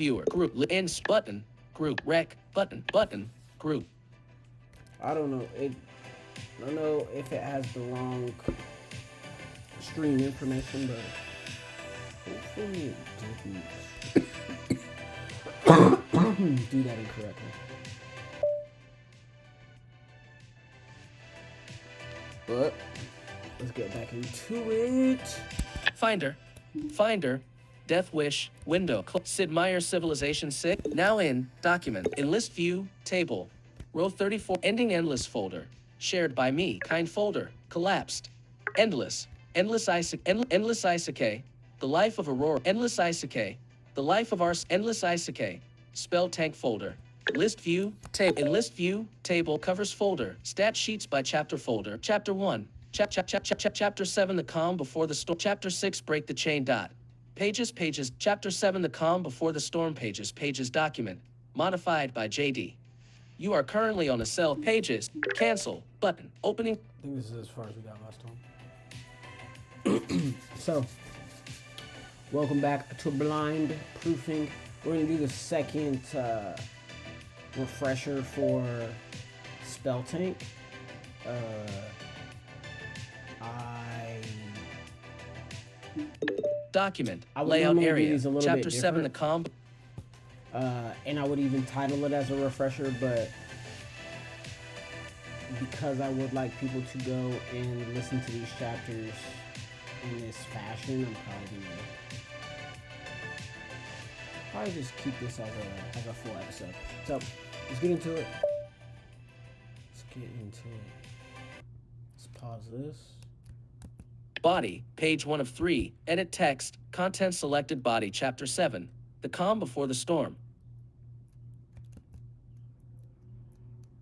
viewer, group, ends button, group, rec, button, group. I don't know. I don't know if it has the wrong stream information, but hopefully it didn't do that incorrectly. But let's get back into it. Finder, Death Wish, window, Sid Meier's Civilization 6, now in, document, enlist view, table, row 34, ending endless folder, shared by me, kind folder, collapsed, endless Isaac, the life of Aurora, endless Isaac, the life of our, endless Isaac, spell tank folder, list view, table, covers folder, stat sheets by chapter folder, chapter 1, chapter 7, the calm before the storm, chapter 6, break the chain dot, pages, chapter 7, the calm before the storm, pages, document, modified by JD. You are currently on a cell, pages, cancel, button, opening. I think this is as far as we got last time. So, welcome back to Blind Proofing. We're going to do the second refresher for Spell Tank. Document, layout area, chapter 7, the calm. And I would even title it as a refresher, but because I would like people to go and listen to these chapters in this fashion, I'm probably just keep this as a full episode. So let's get into it. Let's pause this. Body, page 1 of 3, edit text, content selected, body, chapter 7, the calm before the storm.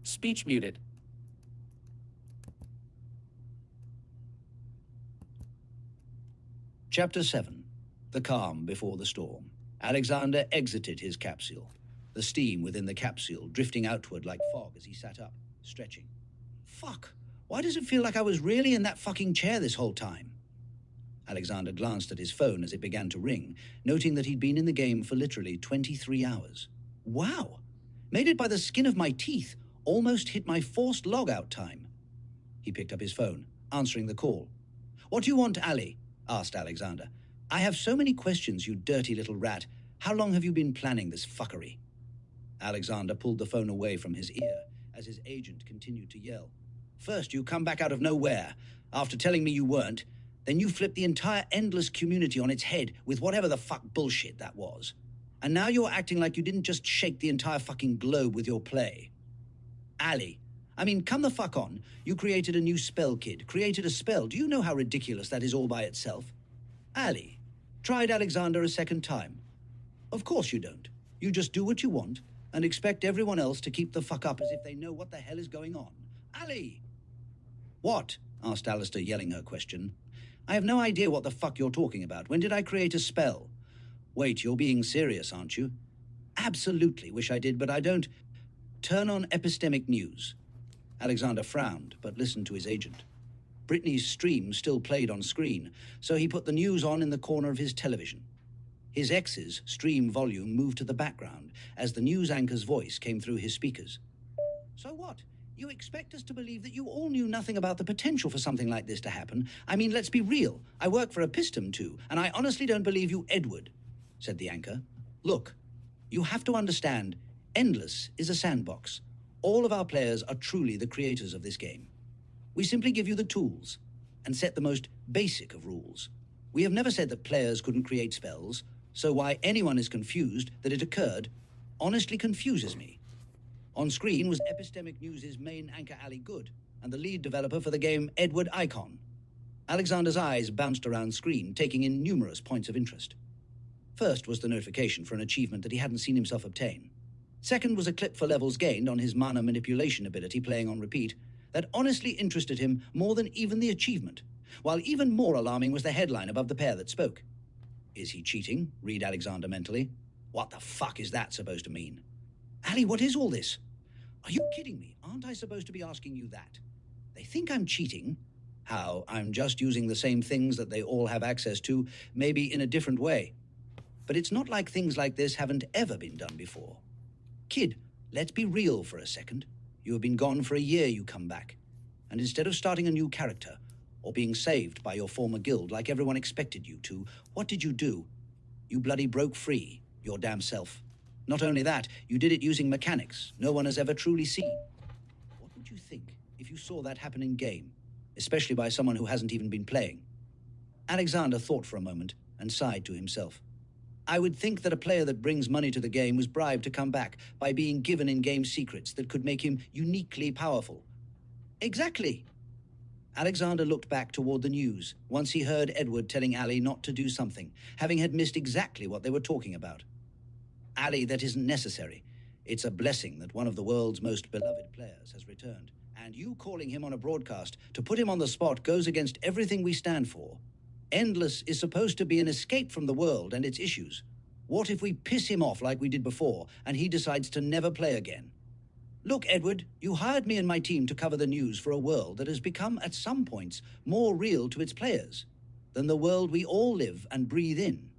Speech muted. Chapter 7. The Calm Before the Storm. Alexander exited his capsule, the steam within the capsule drifting outward like fog as he sat up, stretching. Fuck! Why does it feel like I was really in that fucking chair this whole time? Alexander glanced at his phone as it began to ring, noting that he'd been in the game for literally 23 hours. Wow! Made it by the skin of my teeth, almost hit my forced logout time. He picked up his phone, answering the call. "What do you want, Ali?" asked Alexander. "I have so many questions, you dirty little rat. How long have you been planning this fuckery?" Alexander pulled the phone away from his ear as his agent continued to yell. "First, you come back out of nowhere, after telling me you weren't. Then you flip the entire endless community on its head with whatever the fuck bullshit that was. And now you're acting like you didn't just shake the entire fucking globe with your play. Ali, I mean, come the fuck on. You created a new spell, kid. Created a spell. Do you know how ridiculous that is all by itself? Ali, tried Alexander a second time. Of course you don't. You just do what you want and expect everyone else to keep the fuck up as if they know what the hell is going on. Ali! What? Asked Alistair, yelling her question. I have no idea what the fuck you're talking about. When did I create a spell? Wait, you're being serious, aren't you? Absolutely wish I did, but I don't. Turn on epistemic news. Alexander frowned, but listened to his agent. Brittany's stream still played on screen, so he put the news on in the corner of his television. His ex's stream volume moved to the background as the news anchor's voice came through his speakers. So what? You expect us to believe that you all knew nothing about the potential for something like this to happen? I mean, let's be real. I work for Epistem too, and I honestly don't believe you, Edward, said the anchor. Look, you have to understand, Endless is a sandbox. All of our players are truly the creators of this game. We simply give you the tools and set the most basic of rules. We have never said that players couldn't create spells, so why anyone is confused that it occurred honestly confuses me. On screen was Epistemic News' main anchor Ali Good and the lead developer for the game Edward Icon. Alexander's eyes bounced around screen, taking in numerous points of interest. First was the notification for an achievement that he hadn't seen himself obtain. Second was a clip for levels gained on his mana manipulation ability playing on repeat that honestly interested him more than even the achievement, while even more alarming was the headline above the pair that spoke. Is he cheating? Read Alexander mentally. What the fuck is that supposed to mean? Ali, what is all this? Are you kidding me? Aren't I supposed to be asking you that? They think I'm cheating. How? I'm just using the same things that they all have access to, maybe in a different way. but it's not like things like this haven't ever been done before. Kid, let's be real for a second. You have been gone for a year, you come back. And instead of starting a new character, or being saved by your former guild like everyone expected you to, what did you do? You bloody broke free, your damn self. Not only that, you did it using mechanics no one has ever truly seen. What would you think if you saw that happen in game, especially by someone who hasn't even been playing? Alexander thought for a moment and sighed to himself. I would think that a player that brings money to the game was bribed to come back by being given in-game secrets that could make him uniquely powerful. Exactly. Alexander looked back toward the news once he heard Edward telling Ali not to do something, having had missed exactly what they were talking about. Ali, that isn't necessary. It's a blessing that one of the world's most beloved players has returned. And you calling him on a broadcast to put him on the spot goes against everything we stand for. Endless is supposed to be an escape from the world and its issues. What if we piss him off like we did before and he decides to never play again? Look, Edward, you hired me and my team to cover the news for a world that has become, at some points, more real to its players than the world we all live and breathe in.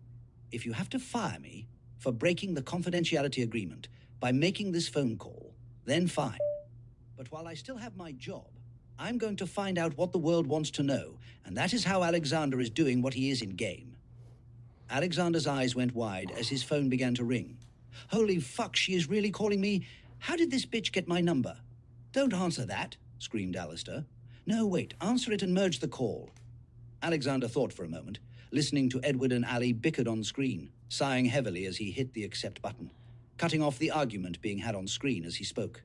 If you have to fire me for breaking the confidentiality agreement by making this phone call, then fine. But while I still have my job, I'm going to find out what the world wants to know, and that is how Alexander is doing what he is in game. Alexander's eyes went wide as his phone began to ring. Holy fuck, she is really calling me? How did this bitch get my number? Don't answer that, screamed Alistair. No, wait, answer it and merge the call. Alexander thought for a moment, listening to Edward and Ali bickered on screen, sighing heavily as he hit the accept button, cutting off the argument being had on screen as he spoke.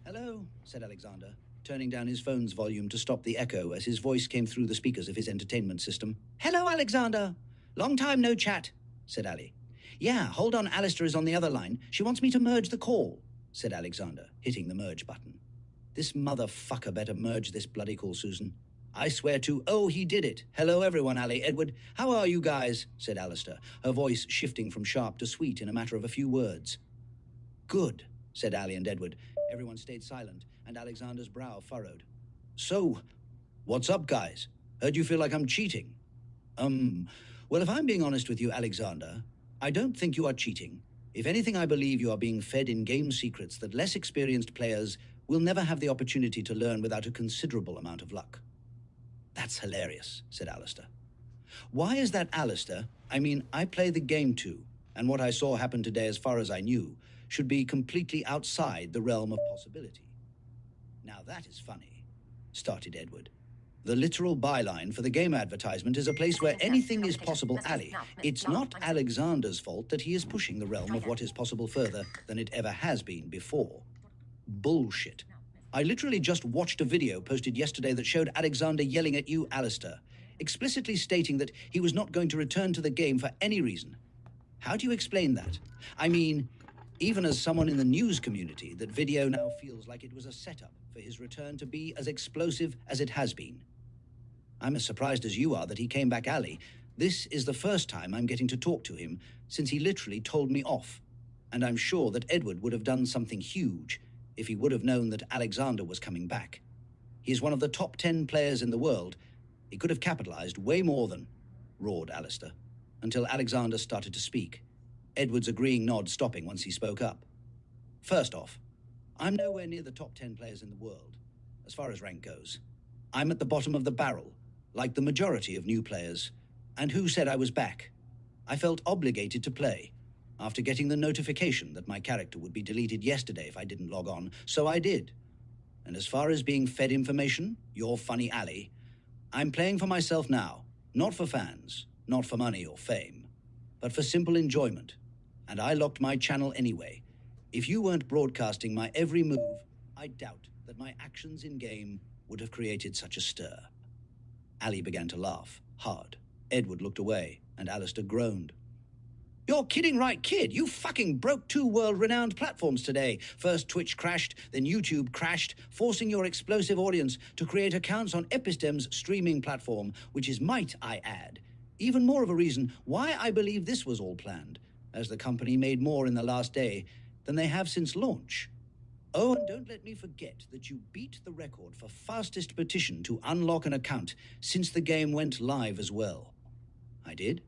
Hello, said Alexander, turning down his phone's volume to stop the echo as his voice came through the speakers of his entertainment system. Hello, Alexander. Long time no chat, said Ali. Yeah, hold on, Alistair is on the other line. She wants me to merge the call, said Alexander, hitting the merge button. This motherfucker better merge this bloody call, Susan. I swear to, oh, he did it. Hello, everyone, Ali, Edward. How are you guys? Said Alistair, her voice shifting from sharp to sweet in a matter of a few words. Good, said Ali and Edward. Everyone stayed silent, and Alexander's brow furrowed. So, what's up, guys? Heard you feel like I'm cheating. Well, if I'm being honest with you, Alexander, I don't think you are cheating. If anything, I believe you are being fed in-game secrets that less experienced players will never have the opportunity to learn without a considerable amount of luck. That's hilarious, said Alistair. Why is that, Alistair? I mean, I play the game too, and what I saw happen today, as far as I knew, should be completely outside the realm of possibility. Now that is funny, started Edward. The literal byline for the game advertisement is a place where anything is possible, Ali. It's not Alexander's fault that he is pushing the realm of what is possible further than it ever has been before. Bullshit. I literally just watched a video posted yesterday that showed Alexander yelling at you, Alistair, explicitly stating that he was not going to return to the game for any reason. How do you explain that? I mean, even as someone in the news community, that video now feels like it was a setup for his return to be as explosive as it has been. I'm as surprised as you are that he came back, Ali. This is the first time I'm getting to talk to him since he literally told me off. And I'm sure that Edward would have done something huge if he would have known that Alexander was coming back. He is one of the top 10 players in the world. He could have capitalized way more than, roared Alistair, until Alexander started to speak, Edward's agreeing nod stopping once he spoke up. First off, I'm nowhere near the top 10 players in the world, as far as rank goes. I'm at the bottom of the barrel, like the majority of new players. And who said I was back? I felt obligated to play, after getting the notification that my character would be deleted yesterday if I didn't log on, so I did. And as far as being fed information, you're funny, Ali, I'm playing for myself now, not for fans, not for money or fame, but for simple enjoyment. And I locked my channel anyway. If you weren't broadcasting my every move, I doubt that my actions in-game would have created such a stir. Ali began to laugh, hard. Edward looked away, and Alistair groaned. You're kidding, right, kid? You fucking broke 2 world-renowned platforms today. First Twitch crashed, then YouTube crashed, forcing your explosive audience to create accounts on Epistem's streaming platform, which is, might I add, even more of a reason why I believe this was all planned, as the company made more in the last day than they have since launch. Oh, and don't let me forget that you beat the record for fastest petition to unlock an account since the game went live as well. I did?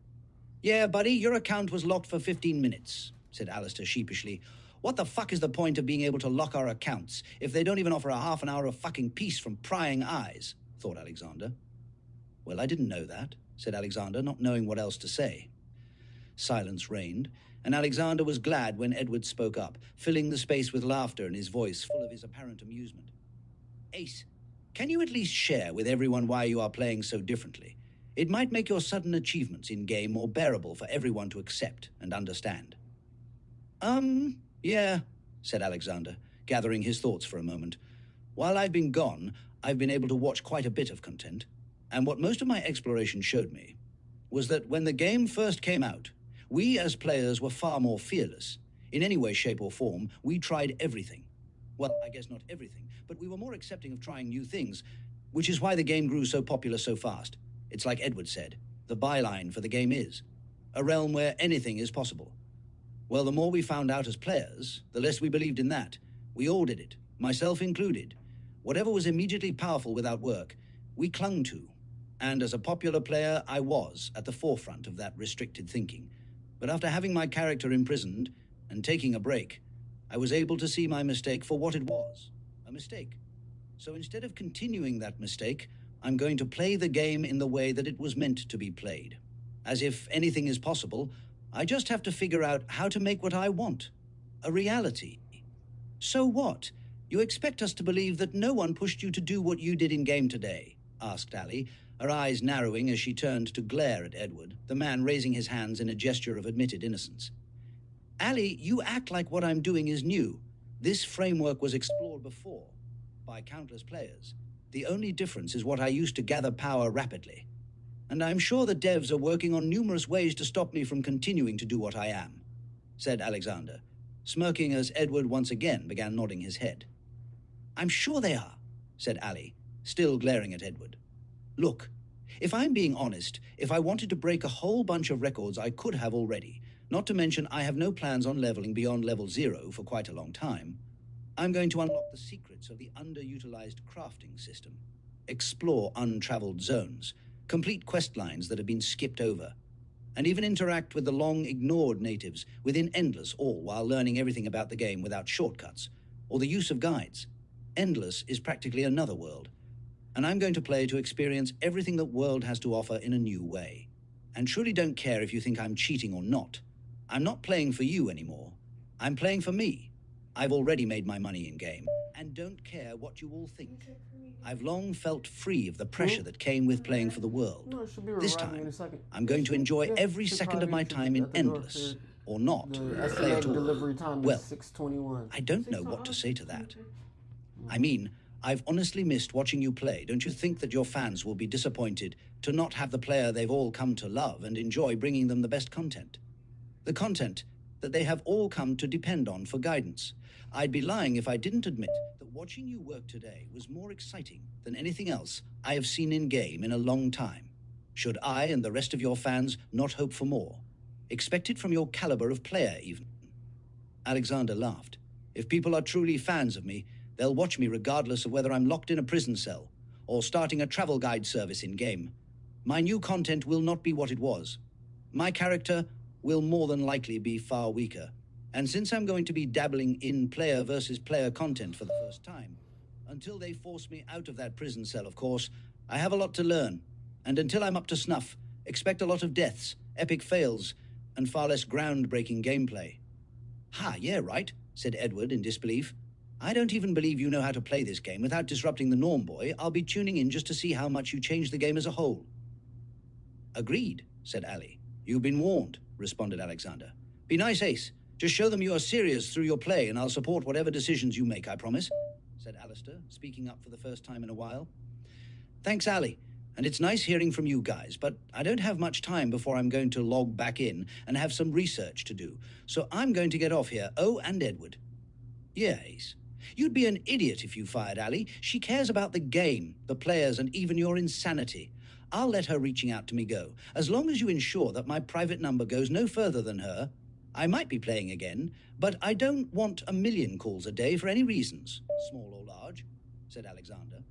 Yeah, buddy, your account was locked for 15 minutes, said Alistair sheepishly. What the fuck is the point of being able to lock our accounts if they don't even offer a half an hour of fucking peace from prying eyes, thought Alexander. Well, I didn't know that, said Alexander, not knowing what else to say. Silence reigned, and Alexander was glad when Edward spoke up, filling the space with laughter and his voice full of his apparent amusement. Ace, can you at least share with everyone why you are playing so differently? It might make your sudden achievements in-game more bearable for everyone to accept and understand. Yeah, said Alexander, gathering his thoughts for a moment. While I've been gone, I've been able to watch quite a bit of content, and what most of my exploration showed me was that when the game first came out, we as players were far more fearless. In any way, shape, or form, we tried everything. Well, I guess not everything, but we were more accepting of trying new things, which is why the game grew so popular so fast. It's like Edward said, the byline for the game is a realm where anything is possible. Well, the more we found out as players, the less we believed in that. We all did it, myself included. Whatever was immediately powerful without work, we clung to. And as a popular player, I was at the forefront of that restricted thinking. But after having my character imprisoned and taking a break, I was able to see my mistake for what it was, a mistake. So instead of continuing that mistake, I'm going to play the game in the way that it was meant to be played. As if anything is possible, I just have to figure out how to make what I want a reality. So what? You expect us to believe that no one pushed you to do what you did in-game today? Asked Ali, her eyes narrowing as she turned to glare at Edward, the man raising his hands in a gesture of admitted innocence. Ali, you act like what I'm doing is new. This framework was explored before, by countless players. The only difference is what I used to gather power rapidly. And I'm sure the devs are working on numerous ways to stop me from continuing to do what I am, said Alexander, smirking as Edward once again began nodding his head. I'm sure they are, said Ali, still glaring at Edward. Look, if I'm being honest, if I wanted to break a whole bunch of records, I could have already. Not to mention I have no plans on leveling beyond level 0 for quite a long time. I'm going to unlock the secrets of the underutilized crafting system, explore untraveled zones, complete quest lines that have been skipped over, and even interact with the long-ignored natives within Endless, all while learning everything about the game without shortcuts or the use of guides. Endless is practically another world, and I'm going to play to experience everything that world has to offer in a new way. And truly don't care if you think I'm cheating or not. I'm not playing for you anymore. I'm playing for me. I've already made my money in-game, and don't care what you all think. I've long felt free of the pressure that came with playing for the world. No, it should be This arriving time, in a second. I'm going to enjoy Yeah, every should second of my probably time in at the door Endless, for or not, the play estimated at all. delivery time Well, is 6:21. I don't know what to say to that. I mean, I've honestly missed watching you play. Don't you think that your fans will be disappointed to not have the player they've all come to love and enjoy bringing them the best content? The content that they have all come to depend on for guidance. I'd be lying if I didn't admit that watching you work today was more exciting than anything else I have seen in-game in a long time. Should I and the rest of your fans not hope for more? Expect it from your caliber of player, even. Alexander laughed. If people are truly fans of me, they'll watch me regardless of whether I'm locked in a prison cell or starting a travel guide service in-game. My new content will not be what it was. My character will more than likely be far weaker. And since I'm going to be dabbling in player versus player content for the first time, until they force me out of that prison cell, of course, I have a lot to learn. And until I'm up to snuff, expect a lot of deaths, epic fails, and far less groundbreaking gameplay. Ha, yeah, right, said Edward in disbelief. I don't even believe you know how to play this game without disrupting the norm, boy. I'll be tuning in just to see how much you change the game as a whole. Agreed, said Ali. You've been warned, responded Alexander. Be nice, Ace. Just show them you are serious through your play, and I'll support whatever decisions you make, I promise, said Alistair, speaking up for the first time in a while. Thanks, Ali. And it's nice hearing from you guys, but I don't have much time before I'm going to log back in and have some research to do. So I'm going to get off here. Oh, and Edward. Yeah, Ace. You'd be an idiot if you fired Ali. She cares about the game, the players, and even your insanity. I'll let her reaching out to me go, as long as you ensure that my private number goes no further than her. I might be playing again, but I don't want 1,000,000 calls a day for any reasons, small or large, said Alexander.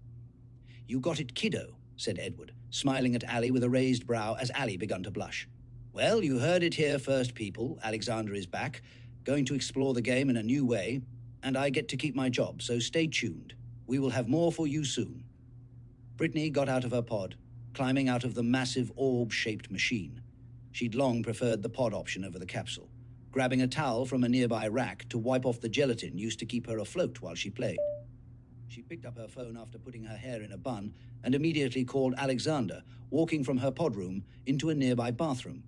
You got it, kiddo, said Edward, smiling at Ali with a raised brow as Ali began to blush. Well, you heard it here first, people. Alexander is back, going to explore the game in a new way, and I get to keep my job, so stay tuned. We will have more for you soon. Brittany got out of her pod, climbing out of the massive orb-shaped machine. She'd long preferred the pod option over the capsule, grabbing a towel from a nearby rack to wipe off the gelatin used to keep her afloat while she played. She picked up her phone after putting her hair in a bun and immediately called Alexander, walking from her pod room into a nearby bathroom.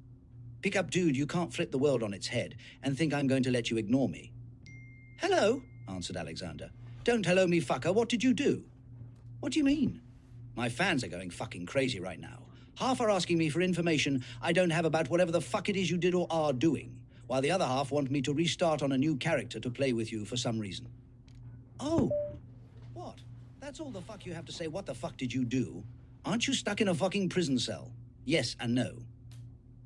"Pick up, dude, you can't flip the world on its head and think I'm going to let you ignore me." "Hello," answered Alexander. "Don't hello me, fucker. What did you do?" "What do you mean?" "My fans are going fucking crazy right now. Half are asking me for information I don't have about whatever the fuck it is you did or are doing, while the other half want me to restart on a new character to play with you for some reason." "Oh, what? That's all the fuck you have to say? What the fuck did you do? Aren't you stuck in a fucking prison cell?" "Yes and no."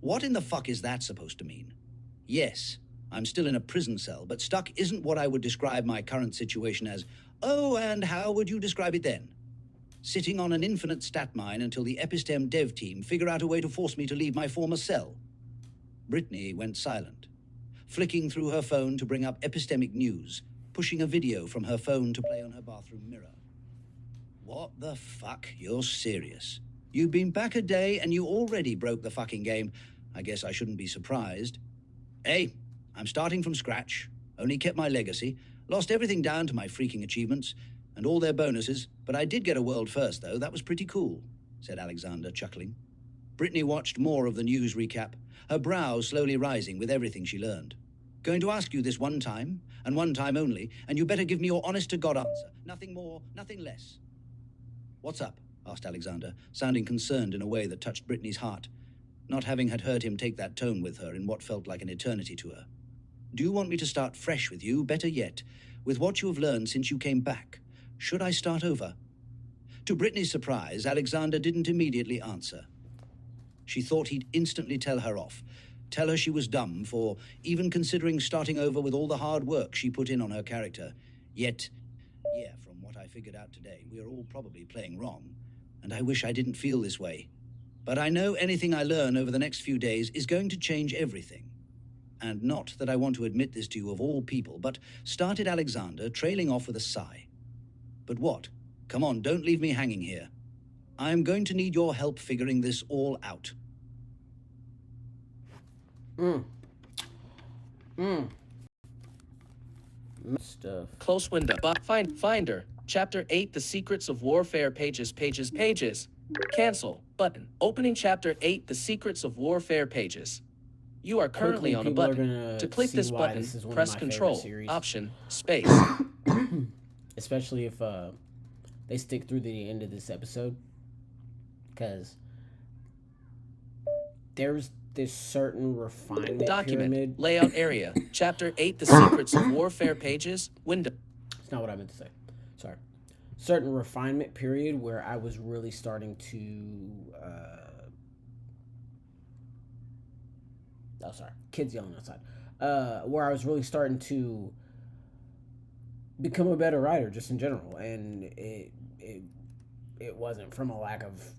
"What in the fuck is that supposed to mean?" "Yes, I'm still in a prison cell, but stuck isn't what I would describe my current situation as. Oh, and how would you describe it then?" "Sitting on an infinite stat mine until the Epistem dev team figure out a way to force me to leave my former cell." Brittany went silent, flicking through her phone to bring up epistemic news, pushing a video from her phone to play on her bathroom mirror. "What the fuck? You're serious? You've been back a day and you already broke the fucking game. I guess I shouldn't be surprised. Hey, I'm starting from scratch, only kept my legacy, lost everything down to my freaking achievements, and all their bonuses, but I did get a world first, though. That was pretty cool," said Alexander, chuckling. Brittany watched more of the news recap, her brows slowly rising with everything she learned. "Going to ask you this one time, and one time only, and you better give me your honest-to-God answer. Nothing more, nothing less." "What's up?" asked Alexander, sounding concerned in a way that touched Brittany's heart, not having had heard him take that tone with her in what felt like an eternity to her. "Do you want me to start fresh with you? Better yet, with what you have learned since you came back. Should I start over?" To Brittany's surprise, Alexander didn't immediately answer. She thought he'd instantly tell her off, tell her she was dumb for even considering starting over with all the hard work she put in on her character. Yet, yeah, from what I figured out today, we are all probably playing wrong, and I wish I didn't feel this way. But I know anything I learn over the next few days is going to change everything. And not that I want to admit this to you of all people, but started Alexander, trailing off with a sigh. "But what? Come on, don't leave me hanging here. I am going to need your help figuring this all out." Stuff. Close window. Finder. Chapter 8, The Secrets of Warfare. Pages. Cancel. Button. Opening Chapter 8, The Secrets of Warfare. Pages. You are currently on a button. To click this button, press Control, Option, Space. Especially if they stick through the end of this episode, because there's this certain refinement Document. pyramid. Layout area. Chapter 8, The Secrets of Warfare. Pages. Window. It's not what I meant to say. Sorry. Certain refinement period where I was really starting to kids yelling outside. Where I was really starting to become a better writer just in general, and it wasn't from a lack of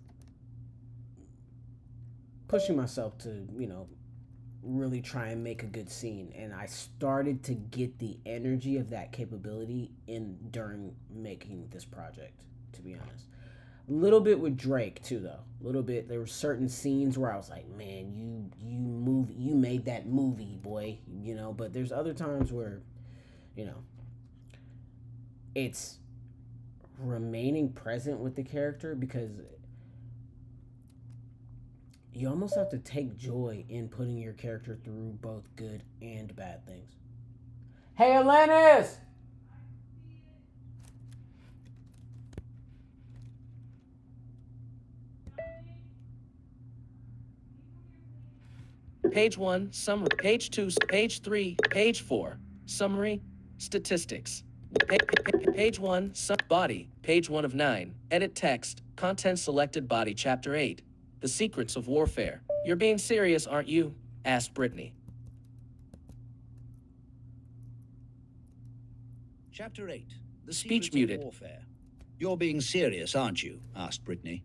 pushing myself to, really try and make a good scene, and I started to get the energy of that capability during making this project, to be honest. A little bit with Drake too, though. A little bit. There were certain scenes where I was like, man, you made that movie, boy, but there's other times where, it's remaining present with the character, because you almost have to take joy in putting your character through both good and bad things. Hey, Atlantis! Page 1, Summary. Page 2, Page 3, Page 4, Summary, Statistics. Page 1, Body, Page 1 of 9, Edit Text, Content Selected Body. Chapter 8, The Secrets of Warfare. You're being serious, aren't you? Asked Brittany. Chapter 8, The Speech Secrets muted. of Warfare. "You're being serious, aren't you?" asked Brittany.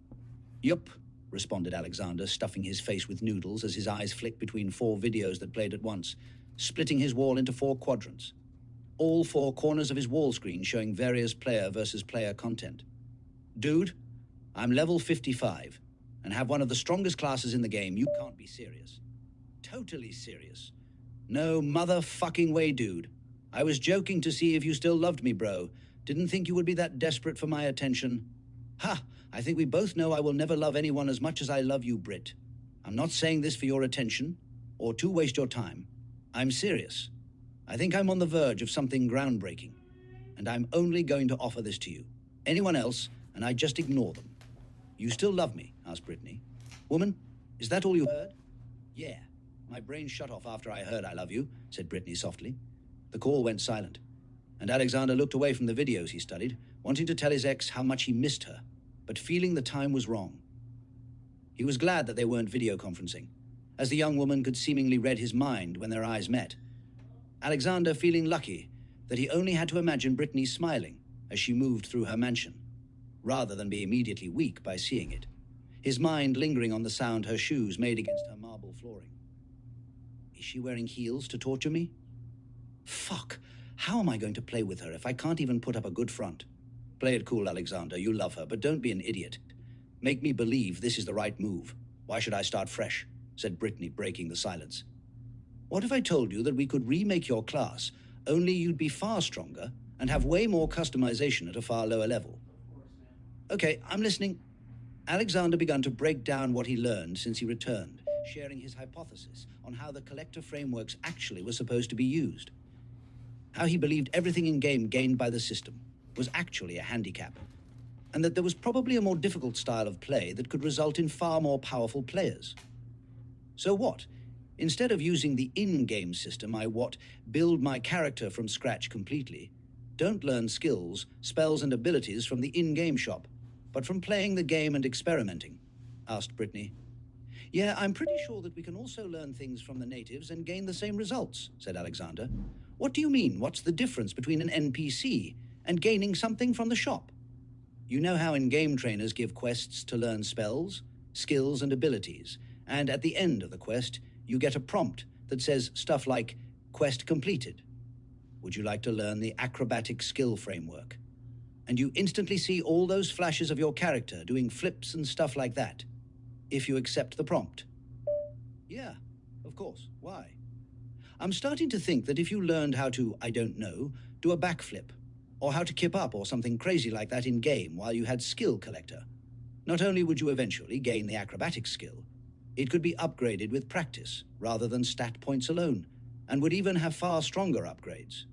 "Yup. responded Alexander, stuffing his face with noodles as his eyes flicked between 4 videos that played at once, splitting his wall into 4 quadrants. All 4 corners of his wall screen showing various player versus player content. Dude, I'm level 55 and have one of the strongest classes in the game. You can't be serious. Totally serious. No motherfucking way, dude. I was joking to see if you still loved me, bro. Didn't think you would be that desperate for my attention. Ha! I think we both know I will never love anyone as much as I love you, Brit. I'm not saying this for your attention or to waste your time. I'm serious. I think I'm on the verge of something groundbreaking, and I'm only going to offer this to you. Anyone else, and I just ignore them. You still love me? Asked Brittany. Woman, is that all you heard? Yeah. My brain shut off after I heard I love you, said Brittany softly. The call went silent, and Alexander looked away from the videos he studied, wanting to tell his ex how much he missed her, but feeling the time was wrong. He was glad that they weren't video conferencing, as the young woman could seemingly read his mind when their eyes met. Alexander feeling lucky that he only had to imagine Brittany smiling as she moved through her mansion, rather than be immediately weak by seeing it, his mind lingering on the sound her shoes made against her marble flooring. Is she wearing heels to torture me? Fuck, how am I going to play with her if I can't even put up a good front? Play it cool, Alexander, you love her, but don't be an idiot. Make me believe this is the right move. Why should I start fresh? Said Brittany, breaking the silence. What if I told you that we could remake your class, only you'd be far stronger and have way more customization at a far lower level? Okay, I'm listening. Alexander began to break down what he learned since he returned, sharing his hypothesis on how the collector frameworks actually were supposed to be used. How he believed everything in-game gained by the system was actually a handicap, and that there was probably a more difficult style of play that could result in far more powerful players. So what? Instead of using the in-game system, I build my character from scratch completely, don't learn skills, spells, and abilities from the in-game shop, but from playing the game and experimenting? Asked Brittany. Yeah, I'm pretty sure that we can also learn things from the natives and gain the same results, said Alexander. What do you mean? What's the difference between an NPC and gaining something from the shop? You know how in-game trainers give quests to learn spells, skills, and abilities, and at the end of the quest, you get a prompt that says stuff like, quest completed. Would you like to learn the acrobatic skill framework? And you instantly see all those flashes of your character doing flips and stuff like that, if you accept the prompt. Yeah, of course. Why? I'm starting to think that if you learned how to, I don't know, do a backflip, or how to kip up or something crazy like that in-game while you had skill collector, not only would you eventually gain the acrobatic skill, it could be upgraded with practice rather than stat points alone, and would even have far stronger upgrades.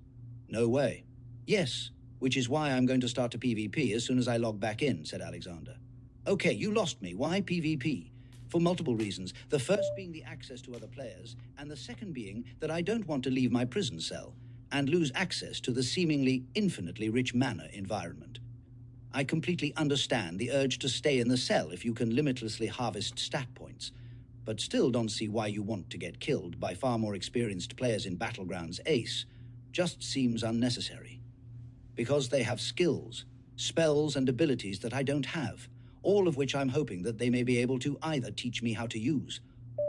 No way. Yes, which is why I'm going to start a PvP as soon as I log back in, said Alexander. Okay, you lost me. Why PvP? For multiple reasons, the first being the access to other players, and the second being that I don't want to leave my prison cell and lose access to the seemingly infinitely rich manor environment. I completely understand the urge to stay in the cell if you can limitlessly harvest stat points, but still don't see why you want to get killed by far more experienced players in Battlegrounds Ace. Just seems unnecessary. Because they have skills, spells, and abilities that I don't have, all of which I'm hoping that they may be able to either teach me how to use,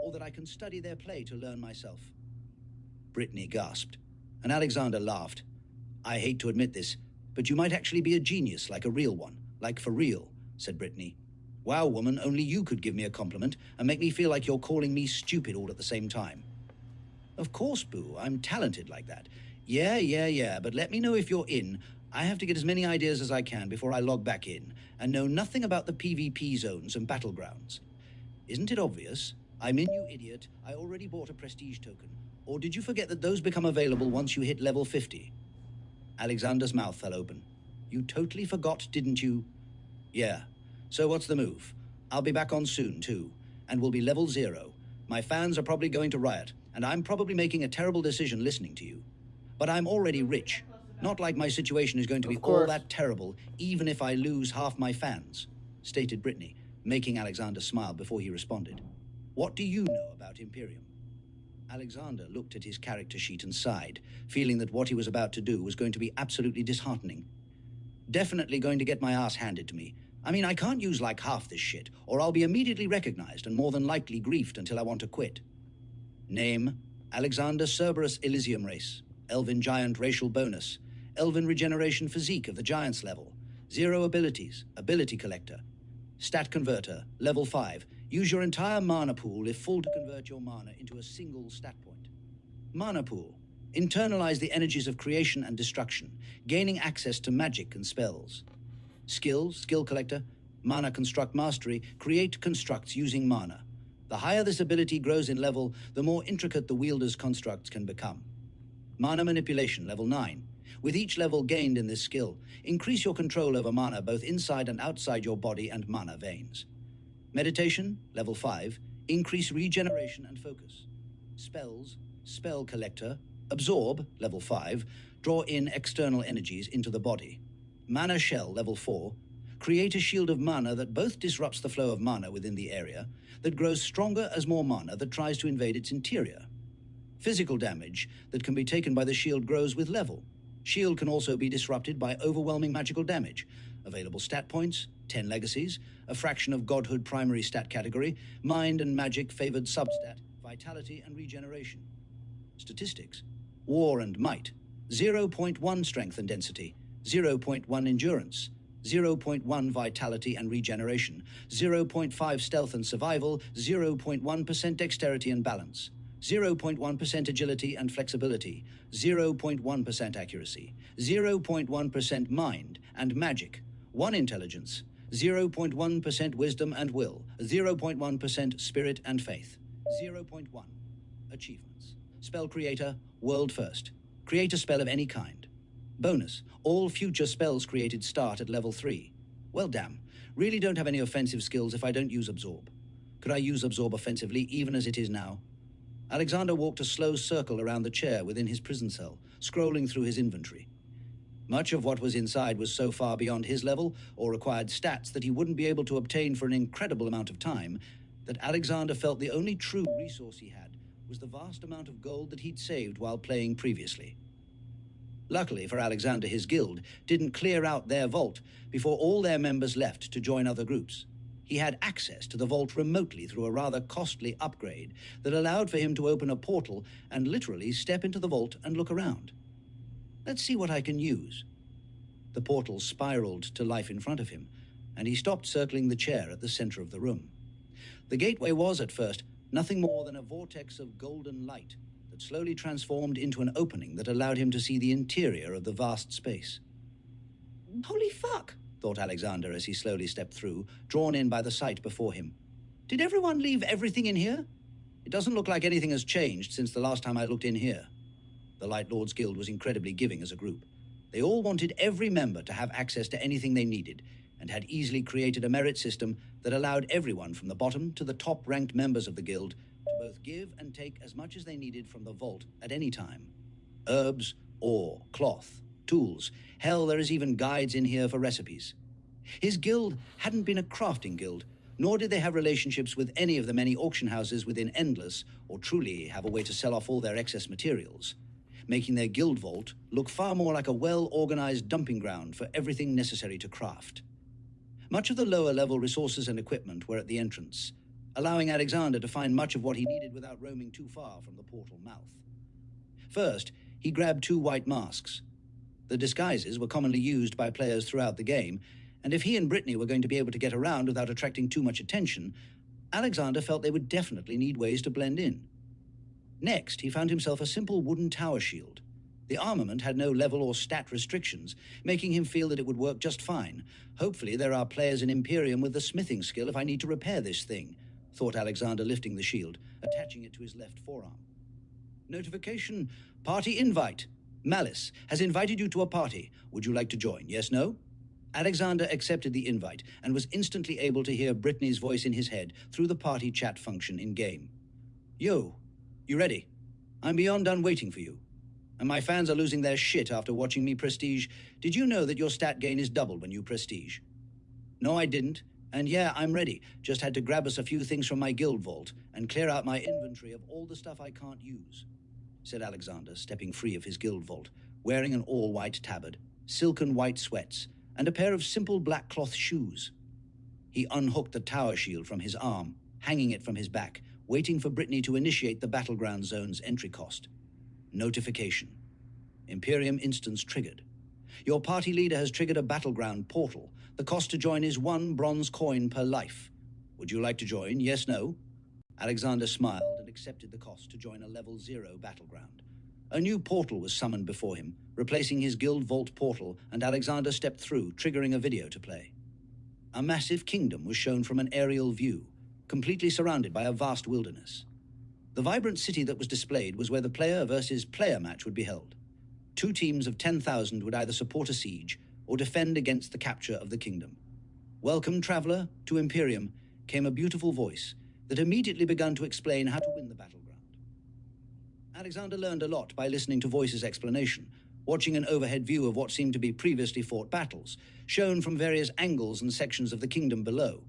or that I can study their play to learn myself. Brittany gasped, and Alexander laughed. I hate to admit this, but you might actually be a genius, like a real one, like for real, said Brittany. Wow, woman, only you could give me a compliment and make me feel like you're calling me stupid all at the same time. Of course, Boo, I'm talented like that. Yeah, but let me know if you're in. I have to get as many ideas as I can before I log back in, and know nothing about the PvP zones and battlegrounds. Isn't it obvious? I'm in, you idiot. I already bought a prestige token. Or did you forget that those become available once you hit level 50? Alexander's mouth fell open. You totally forgot, didn't you? Yeah. So what's the move? I'll be back on soon, too, and we'll be level 0. My fans are probably going to riot, and I'm probably making a terrible decision listening to you. But I'm already rich. Not like my situation is going to be all that terrible, even if I lose half my fans, stated Brittany, making Alexander smile before he responded. What do you know about Imperium? Alexander looked at his character sheet and sighed, feeling that what he was about to do was going to be absolutely disheartening. Definitely going to get my ass handed to me. I mean, I can't use like half this shit, or I'll be immediately recognized and more than likely griefed until I want to quit. Name, Alexander Cerberus Elysium race. Elven giant racial bonus. Elven regeneration physique of the giants level. 0 abilities, ability collector. Stat converter, level 5. Use your entire mana pool if full to convert your mana into a single stat point. Mana pool. Internalize the energies of creation and destruction, gaining access to magic and spells. Skills, skill collector, mana construct mastery, create constructs using mana. The higher this ability grows in level, the more intricate the wielder's constructs can become. Mana manipulation, level 9. With each level gained in this skill, increase your control over mana both inside and outside your body and mana veins. Meditation, level 5. Increase regeneration and focus. Spells, spell collector. Absorb, level 5. Draw in external energies into the body. Mana shell, level 4. Create a shield of mana that both disrupts the flow of mana within the area, that grows stronger as more mana that tries to invade its interior. Physical damage that can be taken by the shield grows with level. Shield can also be disrupted by overwhelming magical damage. Available stat points, 10 legacies, a fraction of godhood primary stat category, mind and magic favored substat, vitality and regeneration. Statistics, war and might, 0.1 strength and density, 0.1 endurance, 0.1 vitality and regeneration, 0.5 stealth and survival, 0.1% dexterity and balance, 0.1% agility and flexibility, 0.1% accuracy, 0.1% mind and magic, 1 intelligence, 0.1% wisdom and will, 0.1% spirit and faith, 0.1 achievements. Spell creator, world first. Create a spell of any kind. Bonus, all future spells created start at level 3. Well, damn, really don't have any offensive skills if I don't use Absorb. Could I use Absorb offensively even as it is now? Alexander walked a slow circle around the chair within his prison cell, scrolling through his inventory. Much of what was inside was so far beyond his level or required stats that he wouldn't be able to obtain for an incredible amount of time that Alexander felt the only true resource he had was the vast amount of gold that he'd saved while playing previously. Luckily for Alexander, his guild didn't clear out their vault before all their members left to join other groups. He had access to the vault remotely through a rather costly upgrade that allowed for him to open a portal and literally step into the vault and look around. Let's see what I can use. The portal spiraled to life in front of him, and he stopped circling the chair at the center of the room. The gateway was, at first, nothing more than a vortex of golden light that slowly transformed into an opening that allowed him to see the interior of the vast space. Holy fuck, thought Alexander as he slowly stepped through, drawn in by the sight before him. Did everyone leave everything in here? It doesn't look like anything has changed since the last time I looked in here. The Light Lords Guild was incredibly giving as a group. They all wanted every member to have access to anything they needed, and had easily created a merit system that allowed everyone from the bottom to the top-ranked members of the guild to both give and take as much as they needed from the vault at any time. Herbs, ore, cloth, tools. Hell, there is even guides in here for recipes. His guild hadn't been a crafting guild, nor did they have relationships with any of the many auction houses within Endless, or truly have a way to sell off all their excess materials, making their guild vault look far more like a well-organized dumping ground for everything necessary to craft. Much of the lower-level resources and equipment were at the entrance, allowing Alexander to find much of what he needed without roaming too far from the portal mouth. First, he grabbed 2 white masks. The disguises were commonly used by players throughout the game, and if he and Brittany were going to be able to get around without attracting too much attention, Alexander felt they would definitely need ways to blend in. Next, he found himself a simple wooden tower shield. The armament had no level or stat restrictions, making him feel that it would work just fine. Hopefully there are players in Imperium with the smithing skill if I need to repair this thing, thought Alexander, lifting the shield, attaching it to his left forearm. Notification, party invite. Malice has invited you to a party. Would you like to join? Yes, no? Alexander accepted the invite and was instantly able to hear Brittany's voice in his head through the party chat function in-game. Yo, you ready? I'm beyond done waiting for you. And my fans are losing their shit after watching me prestige. Did you know that your stat gain is doubled when you prestige? No, I didn't. And yeah, I'm ready. Just had to grab us a few things from my guild vault and clear out my inventory of all the stuff I can't use, said Alexander, stepping free of his guild vault, wearing an all-white tabard, silken white sweats, and a pair of simple black cloth shoes. He unhooked the tower shield from his arm, hanging it from his back, waiting for Brittany to initiate the battleground zone's entry cost. Notification. Imperium instance triggered. Your party leader has triggered a battleground portal. The cost to join is 1 bronze coin per life. Would you like to join? Yes, no? Alexander smiled and accepted the cost to join a level 0 battleground. A new portal was summoned before him, replacing his guild vault portal, and Alexander stepped through, triggering a video to play. A massive kingdom was shown from an aerial view, completely surrounded by a vast wilderness. The vibrant city that was displayed was where the player versus player match would be held. 2 teams of 10,000 would either support a siege or defend against the capture of the kingdom. Welcome, traveler, to Imperium, came a beautiful voice that immediately began to explain how to win the battleground. Alexander learned a lot by listening to Voice's explanation, watching an overhead view of what seemed to be previously fought battles, shown from various angles and sections of the kingdom below.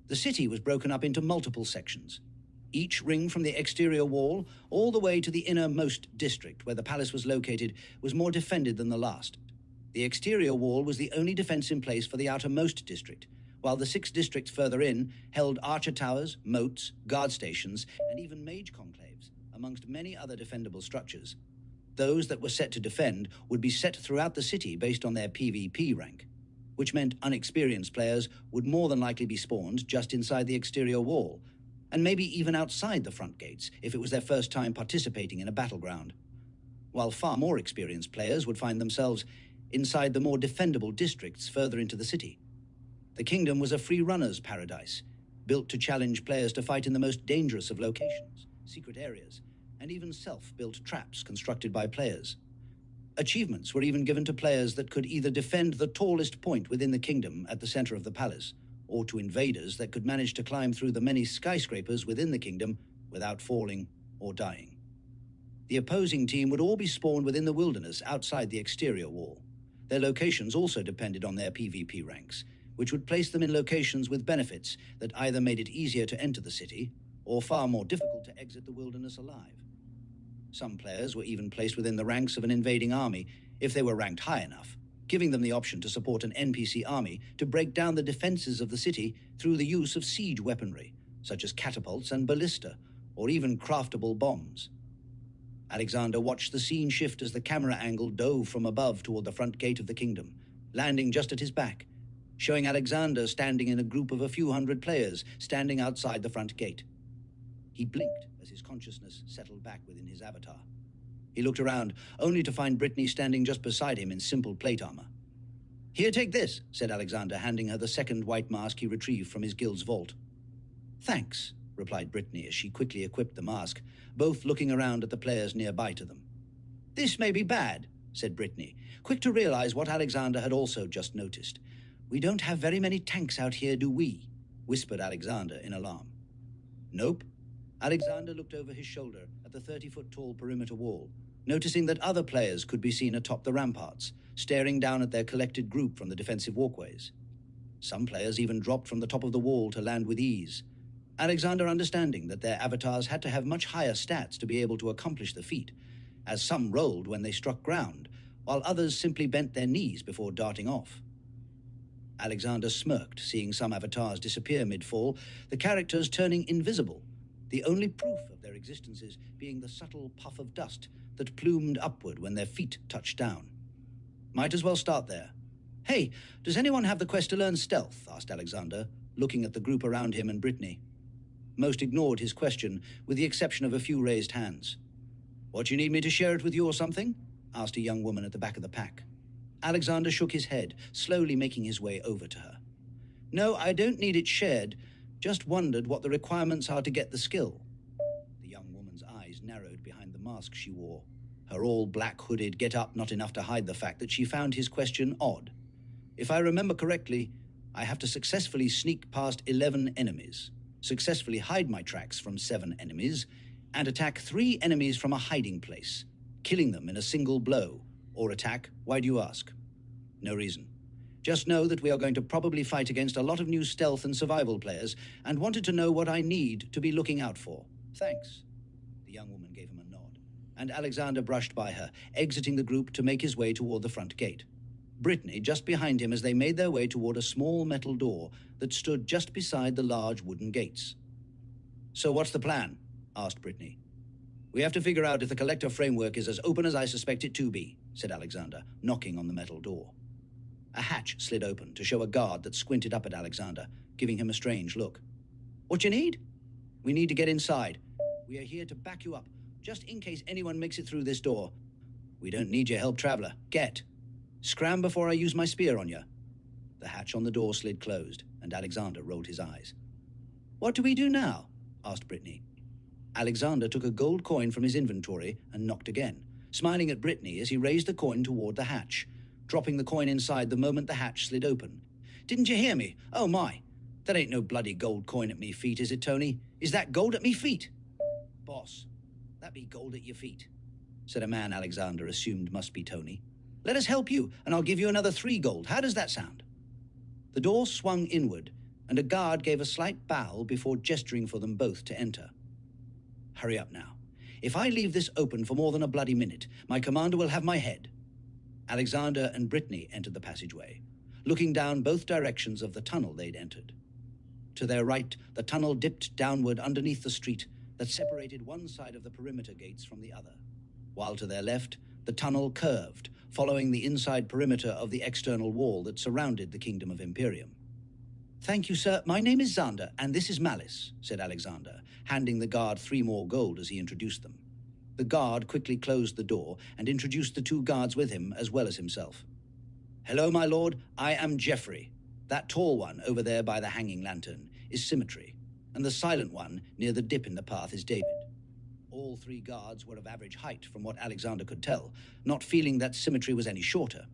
The city was broken up into multiple sections, each ring from the exterior wall all the way to the innermost district where the palace was located was more defended than the last. The exterior wall was the only defense in place for the outermost district, while the 6 districts further in held archer towers, moats, guard stations, and even mage conclaves, amongst many other defendable structures. Those that were set to defend would be set throughout the city based on their PvP rank, which meant unexperienced players would more than likely be spawned just inside the exterior wall, and maybe even outside the front gates if it was their first time participating in a battleground, while far more experienced players would find themselves inside the more defendable districts further into the city. The kingdom was a free runner's paradise, built to challenge players to fight in the most dangerous of locations, secret areas, and even self-built traps constructed by players. Achievements were even given to players that could either defend the tallest point within the kingdom at the center of the palace, or to invaders that could manage to climb through the many skyscrapers within the kingdom without falling or dying. The opposing team would all be spawned within the wilderness outside the exterior wall. Their locations also depended on their PvP ranks, which would place them in locations with benefits that either made it easier to enter the city or far more difficult to exit the wilderness alive. Some players were even placed within the ranks of an invading army if they were ranked high enough, giving them the option to support an NPC army to break down the defenses of the city through the use of siege weaponry, such as catapults and ballista, or even craftable bombs. Alexander watched the scene shift as the camera angle dove from above toward the front gate of the kingdom, landing just at his back, showing Alexander standing in a group of a few hundred players standing outside the front gate. He blinked as his consciousness settled back within his avatar. He looked around, only to find Brittany standing just beside him in simple plate armor. "Here, take this," said Alexander, handing her the second white mask he retrieved from his guild's vault. "Thanks," replied Brittany as she quickly equipped the mask, both looking around at the players nearby to them. "This may be bad," said Brittany, quick to realize what Alexander had also just noticed. "We don't have very many tanks out here, do we?" whispered Alexander in alarm. "Nope." Alexander looked over his shoulder at the 30-foot-tall perimeter wall, noticing that other players could be seen atop the ramparts, staring down at their collected group from the defensive walkways. Some players even dropped from the top of the wall to land with ease, Alexander understanding that their avatars had to have much higher stats to be able to accomplish the feat, as some rolled when they struck ground, while others simply bent their knees before darting off. Alexander smirked, seeing some avatars disappear mid-fall, the characters turning invisible, the only proof of their existences being the subtle puff of dust that plumed upward when their feet touched down. "Might as well start there." "Hey, does anyone have the quest to learn stealth?" asked Alexander, looking at the group around him and Brittany. Most ignored his question, with the exception of a few raised hands. "What, you need me to share it with you or something?" asked a young woman at the back of the pack. Alexander shook his head, slowly making his way over to her. "No, I don't need it shared. Just wondered what the requirements are to get the skill." The young woman's eyes narrowed behind the mask she wore, her all-black hooded get-up not enough to hide the fact that she found his question odd. "If I remember correctly, I have to successfully sneak past 11 enemies, successfully hide my tracks from 7 enemies, and attack 3 enemies from a hiding place, killing them in a single blow. Or attack, why do you ask?" "No reason. Just know that we are going to probably fight against a lot of new stealth and survival players, and wanted to know what I need to be looking out for." "Thanks." The young woman gave him a nod, and Alexander brushed by her, exiting the group to make his way toward the front gate. Brittany just behind him as they made their way toward a small metal door that stood just beside the large wooden gates. "So what's the plan?" asked Brittany. "We have to figure out if the collector framework is as open as I suspect it to be," said Alexander, knocking on the metal door. A hatch slid open to show a guard that squinted up at Alexander, giving him a strange look. "What you need?" "We need to get inside. We are here to back you up, just in case anyone makes it through this door. We don't need your help, traveler. Get. Scram before I use my spear on you." The hatch on the door slid closed, and Alexander rolled his eyes. "What do we do now?" asked Brittany. Alexander took a gold coin from his inventory and knocked again, smiling at Brittany as he raised the coin toward the hatch, dropping the coin inside the moment the hatch slid open. "Didn't you hear me? Oh my! That ain't no bloody gold coin at me feet, is it, Tony? Is that gold at me feet?" "Boss, that be gold at your feet," said a man Alexander assumed must be Tony. "Let us help you, and I'll give you another 3 gold. How does that sound?" The door swung inward, and a guard gave a slight bow before gesturing for them both to enter. "Hurry up now. If I leave this open for more than a bloody minute, my commander will have my head." Alexander and Brittany entered the passageway, looking down both directions of the tunnel they'd entered. To their right, the tunnel dipped downward underneath the street that separated one side of the perimeter gates from the other, while to their left, the tunnel curved, following the inside perimeter of the external wall that surrounded the Kingdom of Imperium. "Thank you, sir. My name is Xander, and this is Malice," said Alexander, handing the guard 3 more gold as he introduced them. The guard quickly closed the door and introduced the 2 guards with him, as well as himself. "Hello, my lord. I am Geoffrey. That tall one over there by the hanging lantern is Symmetry, and the silent one near the dip in the path is David." All 3 guards were of average height from what Alexander could tell, not feeling that Symmetry was any shorter.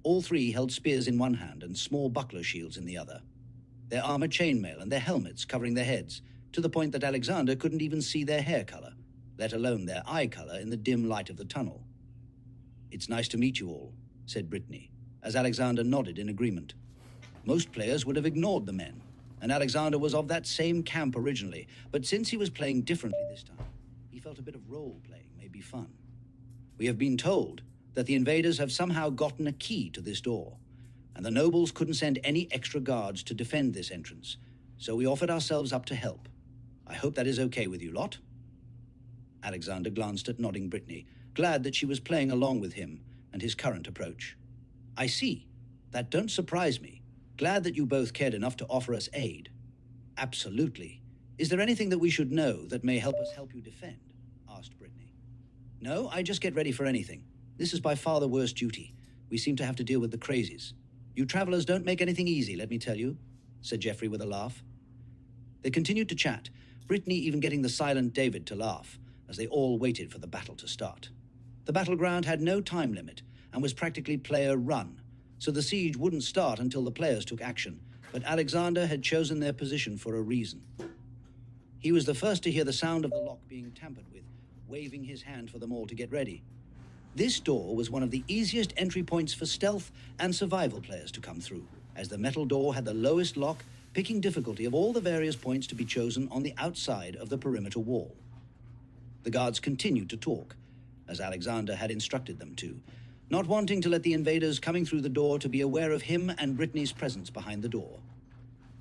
All 3 held spears in one hand and small buckler shields in the other, their armor chainmail and their helmets covering their heads, to the point that Alexander couldn't even see their hair color, let alone their eye color in the dim light of the tunnel. "It's nice to meet you all," said Brittany, as Alexander nodded in agreement. Most players would have ignored the men, and Alexander was of that same camp originally, but since he was playing differently this time, he felt a bit of role-playing may be fun. "We have been told that the invaders have somehow gotten a key to this door, and the nobles couldn't send any extra guards to defend this entrance, so we offered ourselves up to help. I hope that is okay with you lot?" Alexander glanced at nodding Brittany, glad that she was playing along with him and his current approach. "I see. That don't surprise me. Glad that you both cared enough to offer us aid." "Absolutely. Is there anything that we should know that may help us help you defend?" asked Brittany. "No, I just get ready for anything. This is by far the worst duty. We seem to have to deal with the crazies. You travelers don't make anything easy, let me tell you," said Geoffrey with a laugh. They continued to chat, Brittany even getting the silent David to laugh, as they all waited for the battle to start. The battleground had no time limit and was practically player run, so the siege wouldn't start until the players took action, but Alexander had chosen their position for a reason. He was the first to hear the sound of the lock being tampered with, waving his hand for them all to get ready. This door was one of the easiest entry points for stealth and survival players to come through, as the metal door had the lowest lock, picking difficulty of all the various points to be chosen on the outside of the perimeter wall. The guards continued to talk, as Alexander had instructed them to, not wanting to let the invaders coming through the door to be aware of him and Brittany's presence behind the door.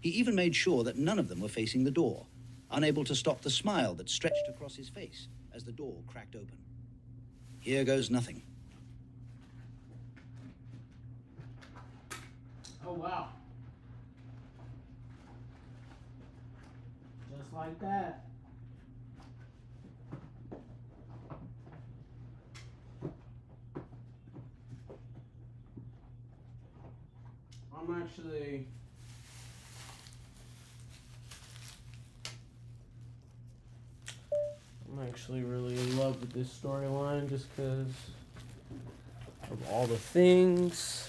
He even made sure that none of them were facing the door, unable to stop the smile that stretched across his face as the door cracked open. Here goes nothing. Oh, wow. Just like that. I'm actually really in love with this storyline just because of all the things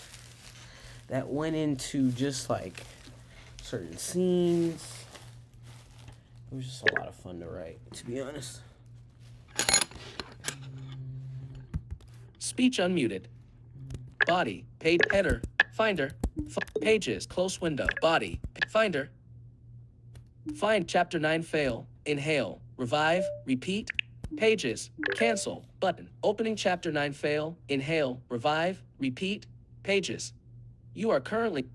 that went into just like certain scenes. It was just a lot of fun to write, to be honest. Speech unmuted. Body, page, header, finder, pages, close window, body, finder. Find chapter 9 fail, inhale, revive, repeat, pages, cancel, button. Opening chapter 9 fail, inhale, revive, repeat, Pages. You are currently...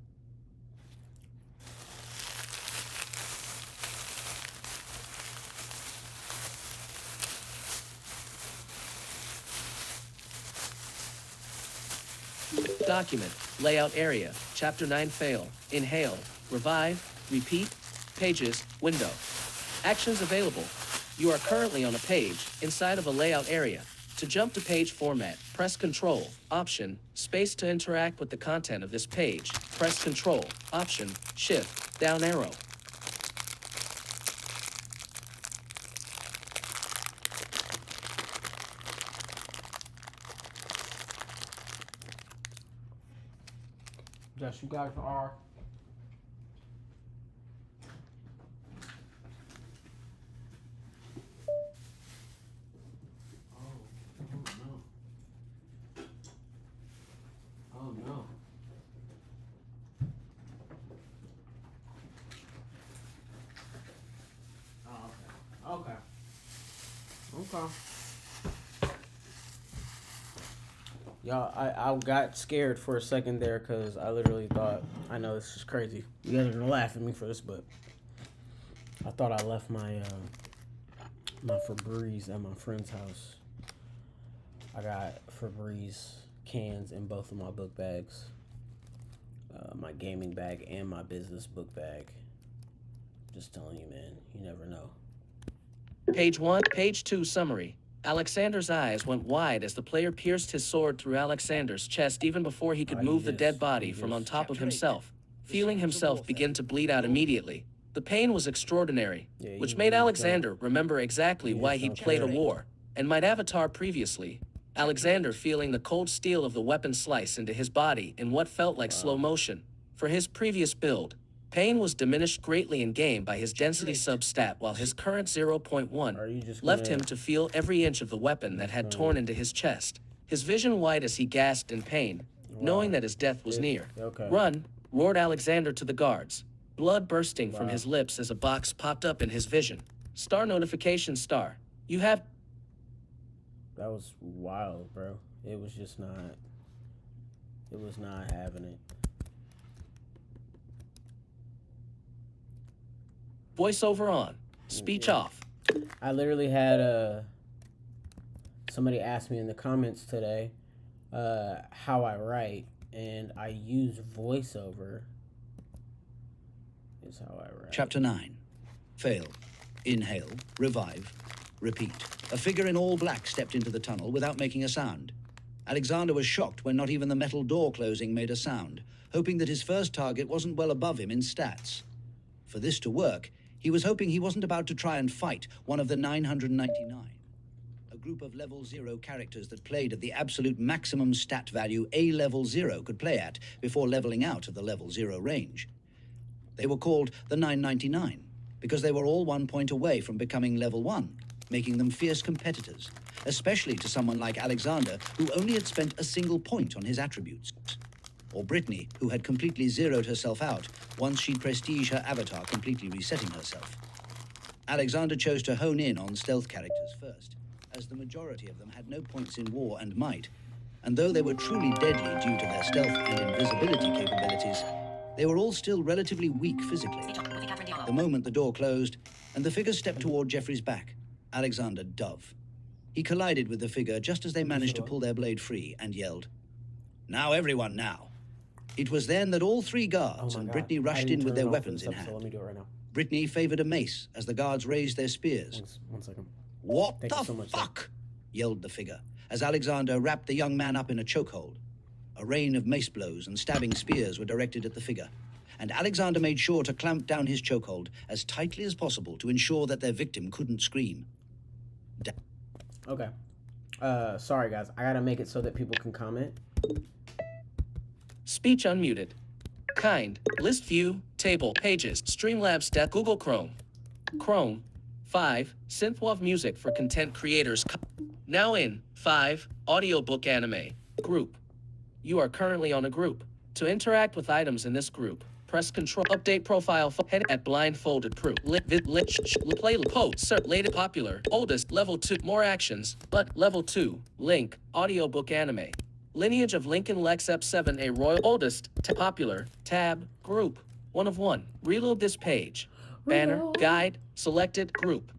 Document, layout area, chapter 9 fail, inhale, revive, repeat, pages, window. Actions available. You are currently on a page, inside of a layout area. To jump to page format, press Control, Option, Space to interact with the content of this page. Press Control, Option, Shift, down arrow. Yes, you guys are. Oh no. Oh, okay. Okay. Y'all, I got scared for a second there because I literally thought, I know this is crazy. You guys are gonna laugh at me for this, but I thought I left my my Febreze at my friend's house. I got Febreze cans in both of my book bags, my gaming bag and my business book bag. Just telling you, man, you never know. Page 1, Page 2 summary. Alexander's eyes went wide as the player pierced his sword through Alexander's chest even before he could move the dead body from on top of himself, feeling himself begin to bleed out immediately. The pain was extraordinary, which made Alexander remember exactly why he'd played a war, and might avatar previously. Alexander feeling the cold steel of the weapon slice into his body in what felt like slow motion. For his previous build, pain was diminished greatly in game by his density substat, while his current 0.1 left him to feel every inch of the weapon that had torn into his chest. His vision wide as he gasped in pain, knowing that his death was near. Run, roared Alexander to the guards, blood bursting from his lips as a box popped up in his vision. Star notification star. You have... That was wild, bro. It was just not... It was not having it. Voiceover on. Speech off. I literally had somebody asked me in the comments today how I write, and I use voiceover is how I write. Chapter 9. Fail. Inhale. Revive. Repeat. A figure in all black stepped into the tunnel without making a sound. Alexander was shocked when not even the metal door closing made a sound, hoping that his first target wasn't well above him in stats. For this to work, he was hoping he wasn't about to try and fight one of the 999, a group of level 0 characters that played at the absolute maximum stat value a level 0 could play at before leveling out of the level 0 range. They were called the 999 because they were all 1 point away from becoming level 1, making them fierce competitors, especially to someone like Alexander, who only had spent a single point on his attributes. Or Brittany, who had completely zeroed herself out once she'd prestige her avatar, completely resetting herself. Alexander chose to hone in on stealth characters first, as the majority of them had no points in war and might, and though they were truly deadly due to their stealth and invisibility capabilities, they were all still relatively weak physically. The moment the door closed and the figure stepped toward Jeffrey's back, Alexander dove. He collided with the figure just as they managed to pull their blade free and yelled, "Now everyone, now!" It was then that all three guards and Brittany rushed in with their weapons in hand. So let me do it right now. Brittany favored a mace as the guards raised their spears. One second. "What the fuck?" yelled the figure as Alexander wrapped the young man up in a chokehold. A rain of mace blows and stabbing spears were directed at the figure, and Alexander made sure to clamp down his chokehold as tightly as possible to ensure that their victim couldn't scream. Okay. Sorry guys, I gotta make it so that people can comment. Speech unmuted. Kind. List view. Table. Pages. Streamlabs. Google Chrome. Chrome. 5. Synthwave music for content creators. Now in 5. AudioBookAnime. Group. You are currently on a group. To interact with items in this group, press Control. Update profile. Head at blindfolded proof. Play post. Latest popular. Oldest. Level 2. More actions. But level 2. Link. AudioBookAnime. Lineage of Lincoln Lex Ep7, a royal oldest, popular, tab, group, 1 of 1. Reload this page. Banner, guide, selected, group.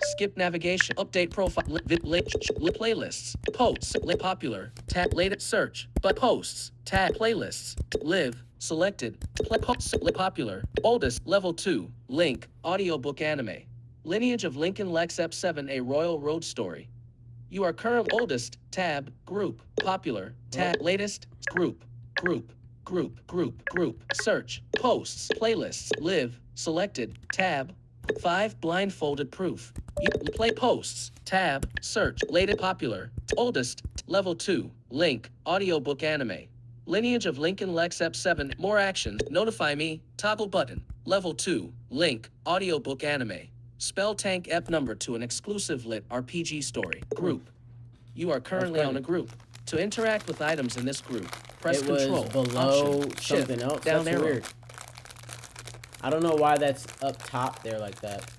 Skip navigation, update profile, playlists, posts, popular, tab, latest search, but posts, tab, playlists, live, selected, posts, popular, oldest, level 2, link, AudioBookAnime. Lineage of Lincoln Lex Ep7, a royal road story. You are current oldest, tab, group, popular, tab, latest, group, search, posts, playlists, live, selected, tab, 5 blindfolded proof. You play posts, tab, search, latest, popular, oldest, level 2, link, AudioBookAnime. Lineage of Lincoln Lex Ep7, more actions, notify me, toggle button, level 2, link, AudioBookAnime. Spell tank Ep number to an exclusive LitRPG story. Group. You are currently on a group. To interact with items in this group, press It was Control, below Option, Shift, something else. down That's arrow. weird. I don't know why that's up top there like that.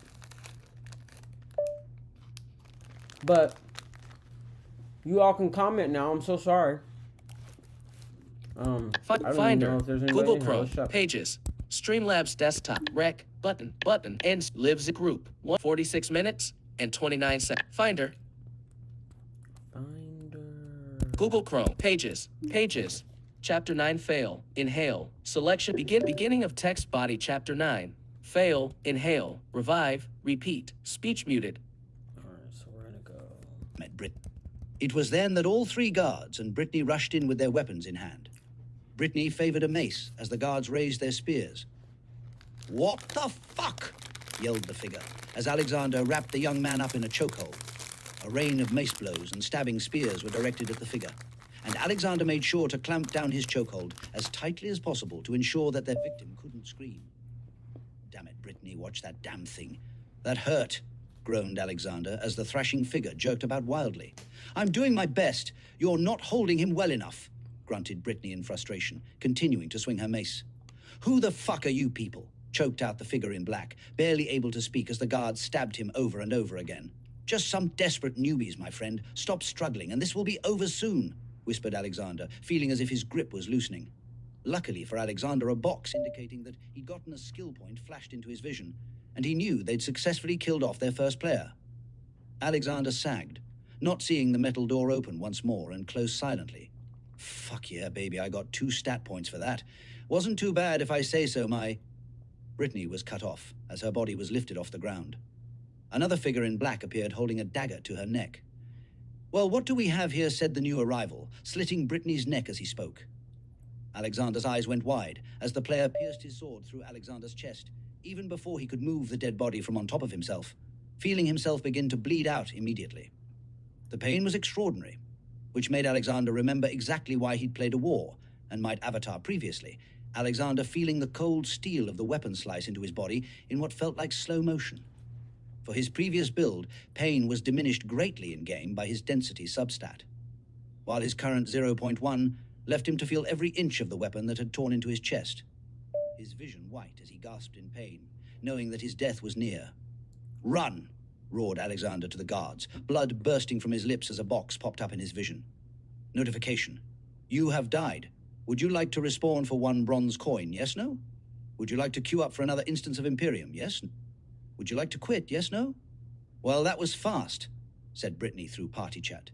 But you all can comment now. I'm so sorry. I don't even Finder, know if there's anybody Google in here. Chrome, Let's check. Pages, Streamlabs desktop, rec, button, and lives group. 46 minutes and 29 seconds. Finder, Google Chrome, Pages, Chapter 9 fail, inhale, selection, beginning of text body Chapter 9, fail, inhale, revive, repeat, speech muted. Alright, so we're gonna go. Met Brit. It was then that all 3 guards and Brittany rushed in with their weapons in hand. Brittany favored a mace as the guards raised their spears. "What the fuck?" yelled the figure as Alexander wrapped the young man up in a chokehold. A rain of mace blows and stabbing spears were directed at the figure, and Alexander made sure to clamp down his chokehold as tightly as possible to ensure that their victim couldn't scream. "Damn it, Brittany, watch that damn thing. That hurt," groaned Alexander as the thrashing figure jerked about wildly. "I'm doing my best. You're not holding him well enough," grunted Brittany in frustration, continuing to swing her mace. "Who the fuck are you people?" choked out the figure in black, barely able to speak as the guards stabbed him over and over again. "Just some desperate newbies, my friend. Stop struggling, and this will be over soon," whispered Alexander, feeling as if his grip was loosening. Luckily for Alexander, a box indicating that he'd gotten a skill point flashed into his vision, and he knew they'd successfully killed off their first player. Alexander sagged, not seeing the metal door open once more and close silently. "Fuck yeah, baby, I got 2 stat points for that. Wasn't too bad if I say so, my..." Brittany was cut off as her body was lifted off the ground. Another figure in black appeared holding a dagger to her neck. "Well, what do we have here?" said the new arrival, slitting Brittany's neck as he spoke. Alexander's eyes went wide as the player pierced his sword through Alexander's chest, even before he could move the dead body from on top of himself, feeling himself begin to bleed out immediately. The pain was extraordinary, which made Alexander remember exactly why he'd played a war and might Avatar previously, Alexander feeling the cold steel of the weapon slice into his body in what felt like slow motion. For his previous build, pain was diminished greatly in-game by his density substat, while his current 0.1 left him to feel every inch of the weapon that had torn into his chest. His vision white as he gasped in pain, knowing that his death was near. "Run!" roared Alexander to the guards, blood bursting from his lips as a box popped up in his vision. Notification. "You have died. Would you like to respawn for 1 bronze coin, yes, no? Would you like to queue up for another instance of Imperium, yes? Would you like to quit, yes, no?" "Well, that was fast," said Brittany through party chat.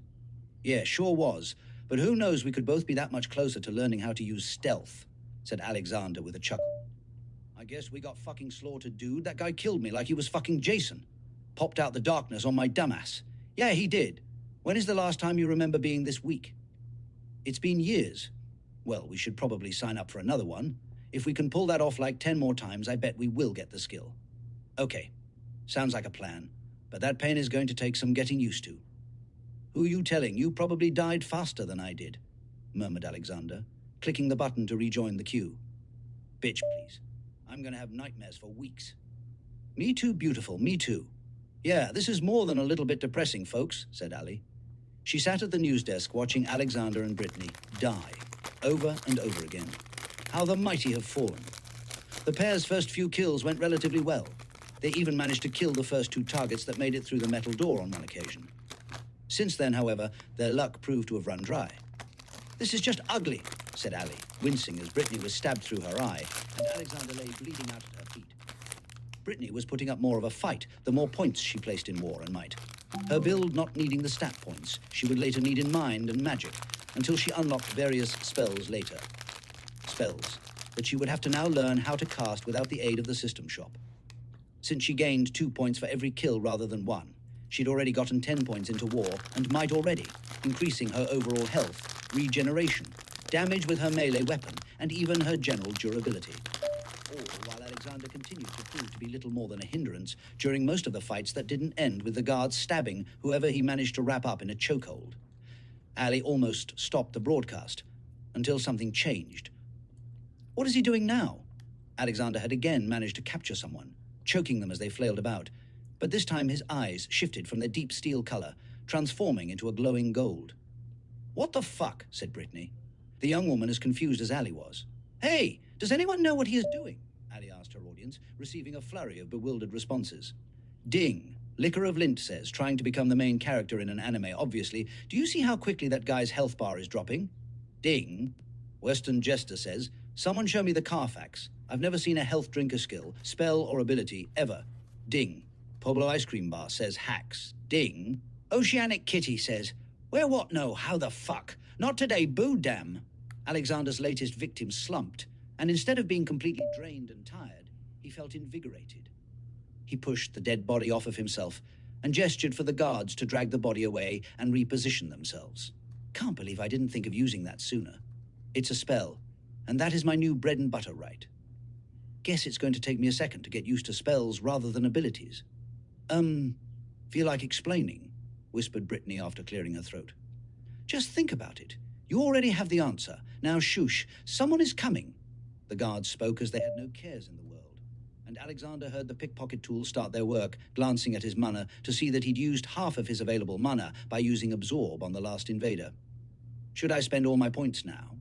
"Yeah, sure was, but who knows, we could both be that much closer to learning how to use stealth," said Alexander with a chuckle. "I guess we got fucking slaughtered, dude. That guy killed me like he was fucking Jason. Popped out the darkness on my dumbass. Yeah, he did. When is the last time you remember being this weak?" "It's been years." "Well, we should probably sign up for another one. If we can pull that off like 10 more times, I bet we will get the skill." "Okay, sounds like a plan, but that pain is going to take some getting used to." "Who you telling? You probably died faster than I did," murmured Alexander, clicking the button to rejoin the queue. "Bitch, please. I'm gonna have nightmares for weeks." "Me too, beautiful, me too." "Yeah, this is more than a little bit depressing, folks," said Ali. She sat at the news desk watching Alexander and Brittany die, over and over again. How the mighty have fallen. The pair's first few kills went relatively well. They even managed to kill the first 2 targets that made it through the metal door on one occasion. Since then, however, their luck proved to have run dry. "This is just ugly," said Ali, wincing as Brittany was stabbed through her eye, and Alexander lay bleeding out at her feet. Brittany was putting up more of a fight the more points she placed in War and Might. Her build not needing the stat points she would later need in Mind and Magic, until she unlocked various spells later. Spells that she would have to now learn how to cast without the aid of the system shop. Since she gained 2 points for every kill rather than 1, she'd already gotten 10 points into War and Might already, increasing her overall health, regeneration, damage with her melee weapon, and even her general durability. All while Alexander continued to prove to be little more than a hindrance during most of the fights that didn't end with the guards stabbing whoever he managed to wrap up in a chokehold. Ali almost stopped the broadcast, until something changed. What is he doing now? Alexander had again managed to capture someone, choking them as they flailed about, but this time his eyes shifted from their deep steel color, transforming into a glowing gold. "What the fuck?" said Brittany. The young woman as confused as Ali was. "Hey, does anyone know what he is doing?" Ali asked her audience, receiving a flurry of bewildered responses. "Ding. Liquor of Lint says, trying to become the main character in an anime, obviously. Do you see how quickly that guy's health bar is dropping?" Ding. Western Jester says, "Someone show me the Carfax. I've never seen a health drinker skill, spell, or ability, ever." Ding. Pablo Ice Cream Bar says hacks. Ding. Oceanic Kitty says, "Where what no, how the fuck? Not today, boo damn." Alexander's latest victim slumped, and instead of being completely drained and tired, he felt invigorated. He pushed the dead body off of himself and gestured for the guards to drag the body away and reposition themselves. "Can't believe I didn't think of using that sooner. It's a spell, and that is my new bread and butter right. Guess it's going to take me a second to get used to spells rather than abilities." Feel like explaining?" whispered Brittany after clearing her throat. "Just think about it. You already have the answer. Now shush, someone is coming." The guards spoke as they had no cares in the world, and Alexander heard the pickpocket tools start their work, glancing at his mana to see that he'd used half of his available mana by using Absorb on the last invader. Should I spend all my points now?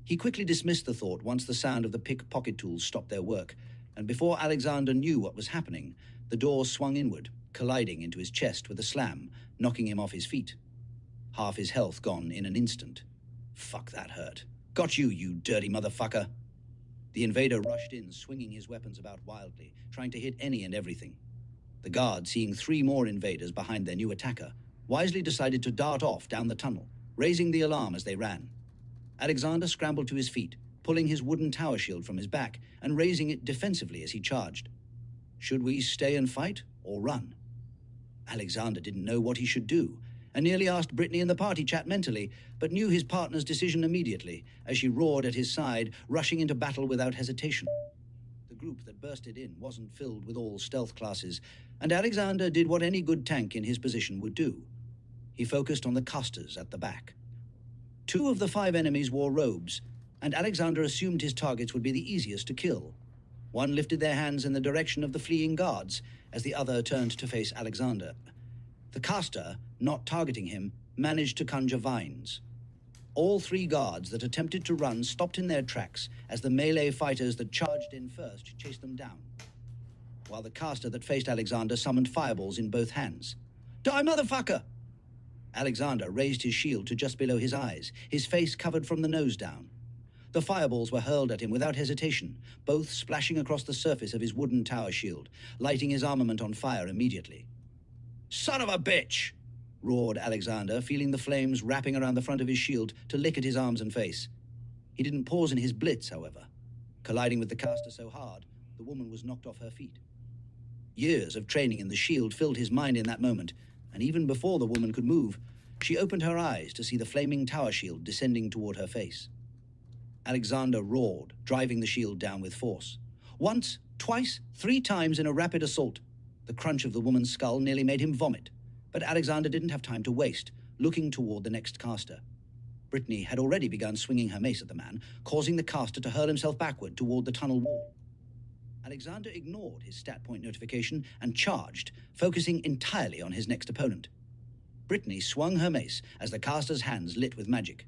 He quickly dismissed the thought once the sound of the pickpocket tools stopped their work, and before Alexander knew what was happening, the door swung inward, colliding into his chest with a slam, knocking him off his feet. Half his health gone in an instant. Fuck, that hurt. "Got you, you dirty motherfucker." The invader rushed in, swinging his weapons about wildly, trying to hit any and everything. The guard, seeing 3 more invaders behind their new attacker, wisely decided to dart off down the tunnel, raising the alarm as they ran. Alexander scrambled to his feet, pulling his wooden tower shield from his back and raising it defensively as he charged. Should we stay and fight or run? Alexander didn't know what he should do, and nearly asked Brittany in the party chat mentally, but knew his partner's decision immediately as she roared at his side, rushing into battle without hesitation. The group that bursted in wasn't filled with all stealth classes, and Alexander did what any good tank in his position would do. He focused on the casters at the back. 2 of the 5 enemies wore robes, and Alexander assumed his targets would be the easiest to kill. One lifted their hands in the direction of the fleeing guards, as the other turned to face Alexander. The caster, not targeting him, managed to conjure vines. All 3 guards that attempted to run stopped in their tracks as the melee fighters that charged in first chased them down, while the caster that faced Alexander summoned fireballs in both hands. "Die, motherfucker!" Alexander raised his shield to just below his eyes, his face covered from the nose down. The fireballs were hurled at him without hesitation, both splashing across the surface of his wooden tower shield, lighting his armament on fire immediately. "Son of a bitch!" roared Alexander, feeling the flames wrapping around the front of his shield to lick at his arms and face. He didn't pause in his blitz, however. Colliding with the caster so hard, the woman was knocked off her feet. Years of training in the shield filled his mind in that moment, and even before the woman could move, she opened her eyes to see the flaming tower shield descending toward her face. Alexander roared, driving the shield down with force. Once, twice, 3 times in a rapid assault. The crunch of the woman's skull nearly made him vomit, but Alexander didn't have time to waste, looking toward the next caster. Brittany had already begun swinging her mace at the man, causing the caster to hurl himself backward toward the tunnel wall. Alexander ignored his stat point notification and charged, focusing entirely on his next opponent. Brittany swung her mace as the caster's hands lit with magic.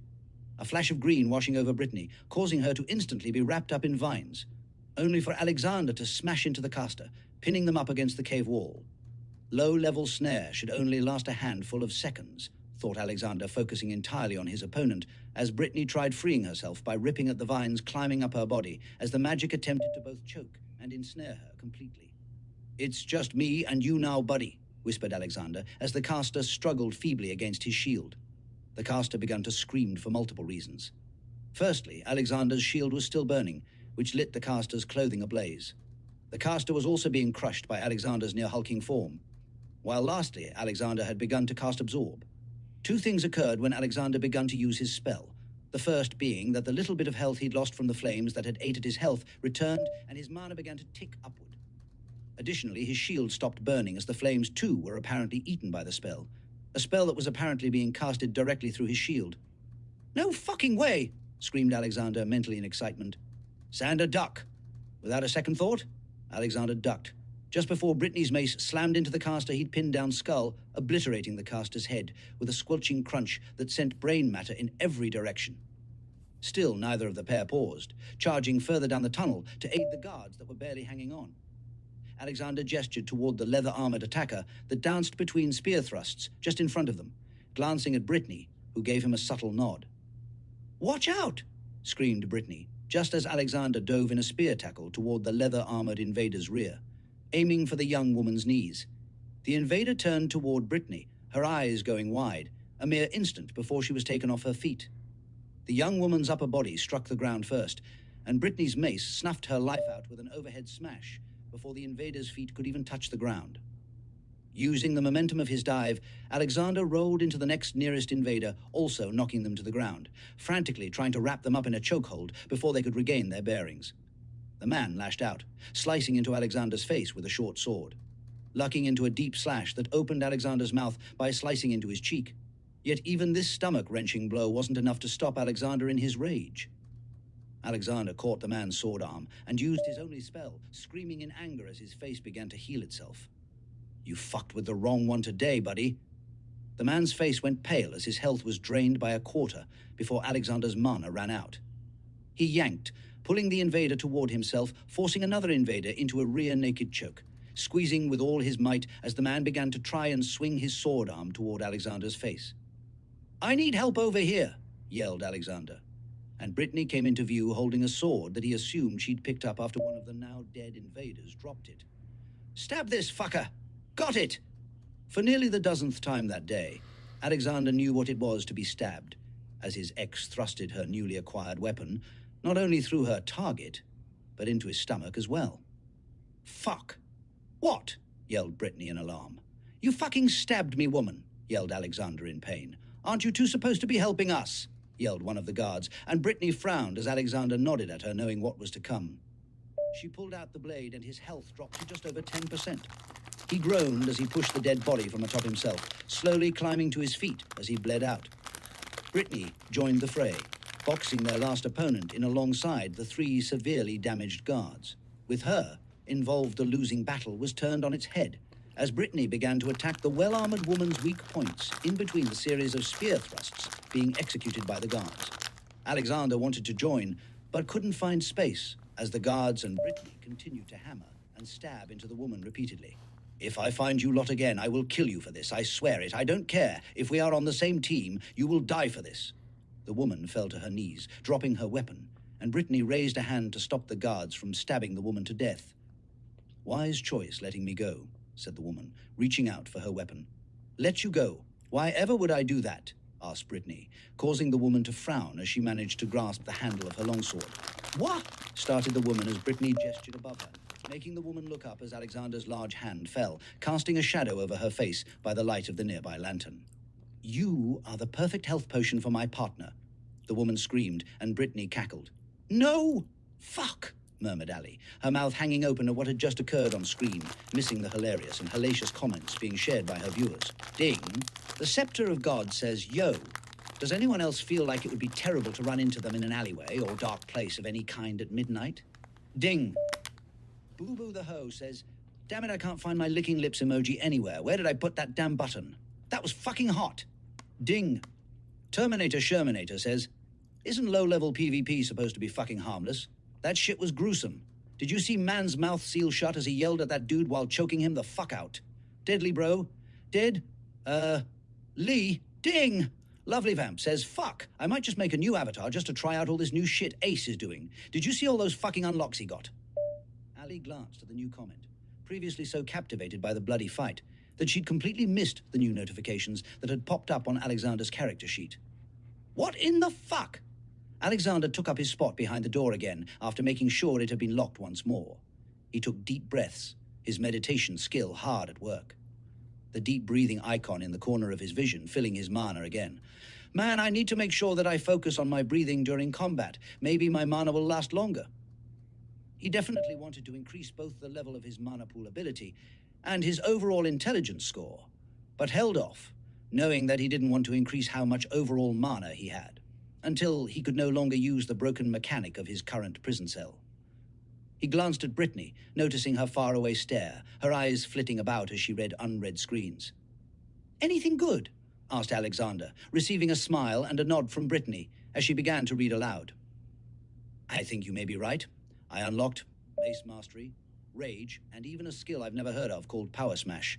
A flash of green washing over Brittany, causing her to instantly be wrapped up in vines, only for Alexander to smash into the caster, pinning them up against the cave wall. Low-level snare should only last a handful of seconds, thought Alexander, focusing entirely on his opponent, as Brittany tried freeing herself by ripping at the vines climbing up her body as the magic attempted to both choke and ensnare her completely. "It's just me and you now, buddy," whispered Alexander as the caster struggled feebly against his shield. The caster began to scream for multiple reasons. Firstly, Alexander's shield was still burning, which lit the caster's clothing ablaze. The caster was also being crushed by Alexander's near-hulking form. While lastly, Alexander had begun to cast Absorb. Two things occurred when Alexander began to use his spell. The first being that the little bit of health he'd lost from the flames that had ate at his health returned, and his mana began to tick upward. Additionally, his shield stopped burning as the flames too were apparently eaten by the spell. A spell that was apparently being casted directly through his shield. "No fucking way!" screamed Alexander, mentally in excitement. "Sander, duck!" Without a second thought, Alexander ducked. Just before Brittany's mace slammed into the caster, he'd pinned down Skull, obliterating the caster's head with a squelching crunch that sent brain matter in every direction. Still, neither of the pair paused, charging further down the tunnel to aid the guards that were barely hanging on. Alexander gestured toward the leather-armored attacker that danced between spear thrusts just in front of them, glancing at Brittany, who gave him a subtle nod. "Watch out!" screamed Brittany, just as Alexander dove in a spear tackle toward the leather-armored invader's rear, aiming for the young woman's knees. The invader turned toward Brittany, her eyes going wide, a mere instant before she was taken off her feet. The young woman's upper body struck the ground first, and Brittany's mace snuffed her life out with an overhead smash before the invader's feet could even touch the ground. Using the momentum of his dive, Alexander rolled into the next nearest invader, also knocking them to the ground, frantically trying to wrap them up in a chokehold before they could regain their bearings. The man lashed out, slicing into Alexander's face with a short sword, lucking into a deep slash that opened Alexander's mouth by slicing into his cheek. Yet even this stomach-wrenching blow wasn't enough to stop Alexander in his rage. Alexander caught the man's sword arm and used his only spell, screaming in anger as his face began to heal itself. "You fucked with the wrong one today, buddy." The man's face went pale as his health was drained by a quarter before Alexander's mana ran out. He yanked, pulling the invader toward himself, forcing another invader into a rear naked choke, squeezing with all his might as the man began to try and swing his sword arm toward Alexander's face. "I need help over here," yelled Alexander, and Brittany came into view holding a sword that he assumed she'd picked up after one of the now-dead invaders dropped it. "Stab this fucker! Got it!" For nearly the dozenth time that day, Alexander knew what it was to be stabbed, as his ex thrusted her newly acquired weapon not only through her target, but into his stomach as well. "Fuck! What?" yelled Brittany in alarm. "You fucking stabbed me, woman," yelled Alexander in pain. "Aren't you two supposed to be helping us?" yelled one of the guards, and Brittany frowned as Alexander nodded at her, knowing what was to come. She pulled out the blade and his health dropped to just over 10%. He groaned as he pushed the dead body from atop himself, slowly climbing to his feet as he bled out. Brittany joined the fray, boxing their last opponent in alongside the three severely damaged guards. With her involved, the losing battle was turned on its head as Brittany began to attack the well-armored woman's weak points in between the series of spear thrusts being executed by the guards. Alexander wanted to join, but couldn't find space as the guards and Brittany continued to hammer and stab into the woman repeatedly. "If I find you lot again, I will kill you for this, I swear it. I don't care. If we are on the same team, you will die for this." The woman fell to her knees, dropping her weapon, and Brittany raised a hand to stop the guards from stabbing the woman to death. "Wise choice letting me go," said the woman, reaching out for her weapon. "Let you go? Why ever would I do that?" asked Brittany, causing the woman to frown as she managed to grasp the handle of her longsword. "What?" started the woman as Brittany gestured above her, making the woman look up as Alexander's large hand fell, casting a shadow over her face by the light of the nearby lantern. "You are the perfect health potion for my partner," the woman screamed, and Brittany cackled. "No! Fuck!" murmured Ali, her mouth hanging open at what had just occurred on screen, missing the hilarious and hellacious comments being shared by her viewers. Ding. The Scepter of God says, "Yo, does anyone else feel like it would be terrible to run into them in an alleyway or dark place of any kind at midnight?" Ding. Boo Boo the Ho says, "Damn it, I can't find my licking lips emoji anywhere. Where did I put that damn button? That was fucking hot." Ding. Terminator Shermanator says, "Isn't low-level PvP supposed to be fucking harmless? That shit was gruesome. Did you see man's mouth seal shut as he yelled at that dude while choking him the fuck out? Deadly bro. Dead. Lee. Ding! Lovely Vamp says, fuck, I might just make a new avatar just to try out all this new shit Ace is doing. Did you see all those fucking unlocks he got? Ali glanced at the new comment, previously so captivated by the bloody fight that she'd completely missed the new notifications that had popped up on Alexander's character sheet. What in the fuck? Alexander took up his spot behind the door again after making sure it had been locked once more. He took deep breaths, his meditation skill hard at work. The deep breathing icon in the corner of his vision filling his mana again. Man, I need to make sure that I focus on my breathing during combat. Maybe my mana will last longer. He definitely wanted to increase both the level of his mana pool ability and his overall intelligence score, but held off, knowing that he didn't want to increase how much overall mana he had, until he could no longer use the broken mechanic of his current prison cell. He glanced at Brittany, noticing her faraway stare, her eyes flitting about as she read unread screens. Anything good? Asked Alexander, receiving a smile and a nod from Brittany as she began to read aloud. I think you may be right. I unlocked Mace Mastery, Rage, and even a skill I've never heard of called Power Smash.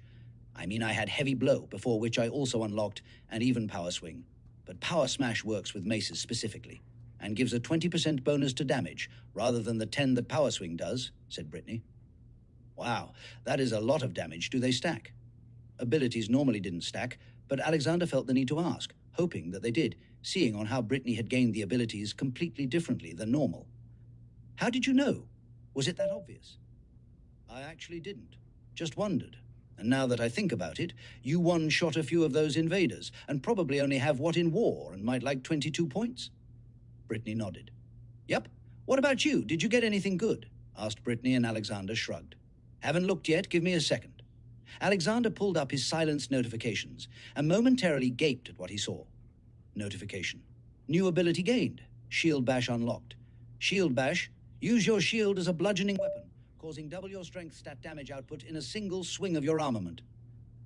I mean, I had Heavy Blow, before which I also unlocked and even Power Swing. But Power Smash works with maces specifically, and gives a 20% bonus to damage, rather than the 10 that Power Swing does, said Brittany. Wow, that is a lot of damage. Do they stack? Abilities normally didn't stack, but Alexander felt the need to ask, hoping that they did, seeing on how Brittany had gained the abilities completely differently than normal. How did you know? Was it that obvious? I actually didn't. Just wondered. And now that I think about it, you one-shot a few of those invaders, and probably only have what in war, and might like 22 points? Brittany nodded. Yep. What about you? Did you get anything good? Asked Brittany, and Alexander shrugged. Haven't looked yet. Give me a second. Alexander pulled up his silenced notifications, and momentarily gaped at what he saw. Notification. New ability gained. Shield Bash unlocked. Shield Bash. Use your shield as a bludgeoning weapon, causing double your strength stat damage output in a single swing of your armament.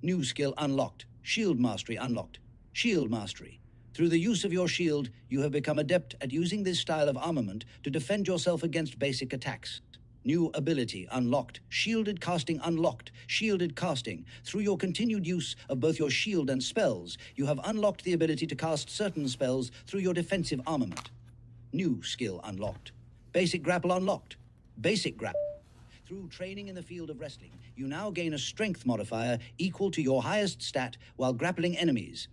New skill unlocked. Shield Mastery unlocked. Shield Mastery. Through the use of your shield, you have become adept at using this style of armament to defend yourself against basic attacks. New ability unlocked. Shielded casting unlocked. Shielded casting. Through your continued use of both your shield and spells, you have unlocked the ability to cast certain spells through your defensive armament. New skill unlocked. Basic grapple unlocked. Basic grapple. Through training in the field of wrestling, you now gain a strength modifier equal to your highest stat while grappling enemies.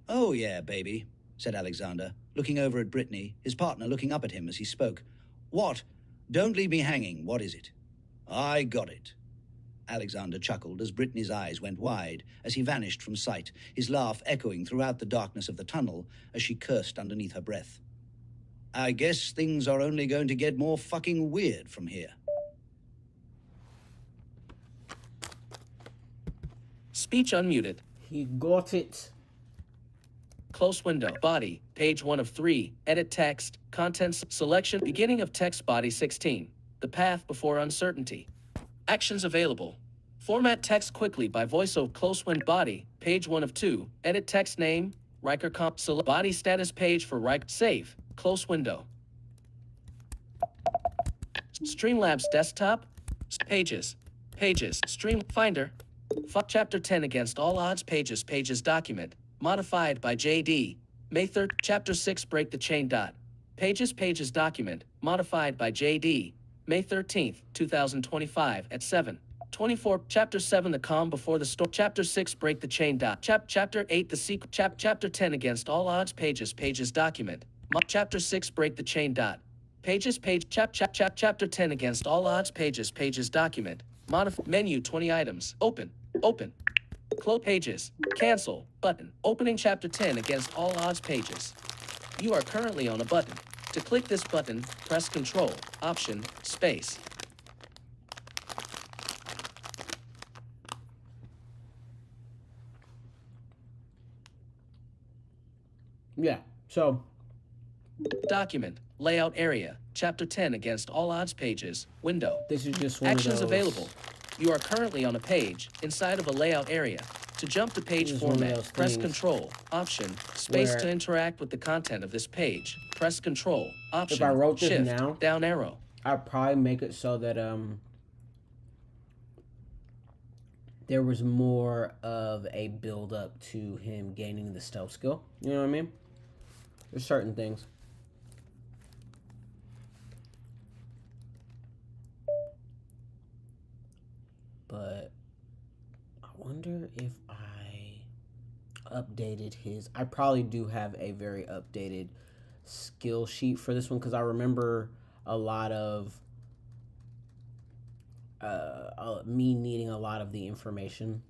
Oh yeah, baby, said Alexander, looking over at Brittany, his partner looking up at him as he spoke. What? Don't leave me hanging. What is it? I got it. Alexander chuckled as Brittany's eyes went wide as he vanished from sight, his laugh echoing throughout the darkness of the tunnel as she cursed underneath her breath. I guess things are only going to get more fucking weird from here. Speech unmuted. He got it. Close window. Body. Page 1 of 3. Edit text. Contents. Selection. Beginning of text. Body 16. The path before uncertainty. Actions available. Format text quickly by voiceover. Close window. Body. Page 1 of 2. Edit text name. Riker comp. Select. Body status page for Riker. Save. Close window. Streamlabs desktop. Pages. Pages. Stream. Finder. Chapter 10 against all odds. Pages. Pages document. Modified by J.D. May 3rd. Chapter 6 break the chain. Pages. Pages document. Modified by J.D. May 13th, 2025 at 7:24. Chapter 7 the calm before the storm. Chapter 6 break the chain. Chapter 8 the sequel. Chapter 10 against all odds. Pages. Pages document. Chapter 6 break the chain. Pages. Page. Chapter 10 against all odds. Pages. Pages document. Modify. Menu 20 items. Open. Open. Close. Pages. Cancel. Button. Opening chapter 10 against all odds. Pages. You are currently on a button. To click this button, press Control, Option, Space. Yeah, so. Document. Layout area. Chapter 10 against all odds. Pages. Window. This is just one Actions of those. available. You are currently on a page inside of a layout area. To jump to page format, press Control, Option, Space to interact with the content of this page. Press Control, Option, if I wrote this Shift, now, down arrow. I'd probably make it so that there was more of a build up to him gaining the stealth skill. You know what I mean? There's certain things. But I wonder if I updated his. I probably do have a very updated skill sheet for this one, because I remember a lot of me needing a lot of the information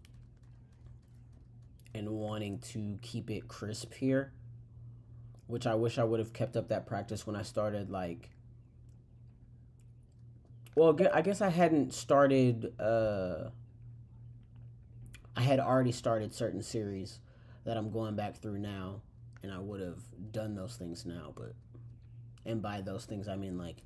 and wanting to keep it crisp here, which I wish I would have kept up that practice when I started, like, well, I guess I hadn't started, I had already started certain series that I'm going back through now, and I would have done those things now. But, and by those things I mean like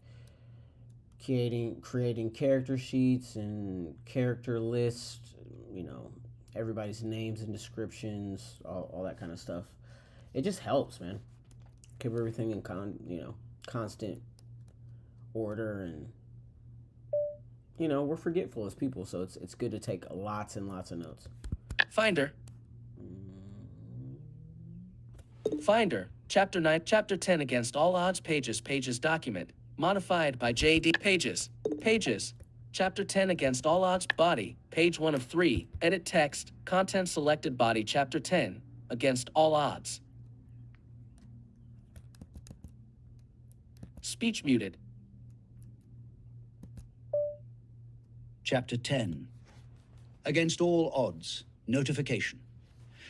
creating character sheets and character lists, you know, everybody's names and descriptions, all that kind of stuff. It just helps, man. Keep everything in constant order, and you know, we're forgetful as people, so it's good to take lots and lots of notes. Finder. Finder. Chapter 9, Chapter 10 against all odds. Pages document. Modified by J.D. Pages. Chapter 10 against all odds. Body. Page 1 of 3. Edit text. Content selected. Body. Chapter 10 against all odds. Speech muted. Chapter 10. Against all odds. Notification.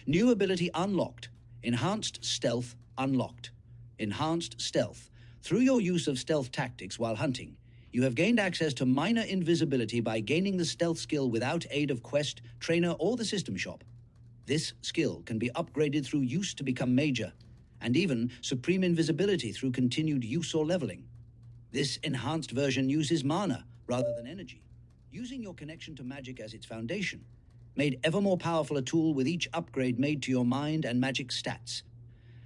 New ability unlocked. Enhanced stealth unlocked. Enhanced stealth. Through your use of stealth tactics while hunting, you have gained access to minor invisibility by gaining the stealth skill without aid of quest, trainer, or the system shop. This skill can be upgraded through use to become major, and even supreme invisibility through continued use or leveling. This enhanced version uses mana rather than energy, using your connection to magic as its foundation, made ever more powerful a tool with each upgrade made to your mind and magic stats.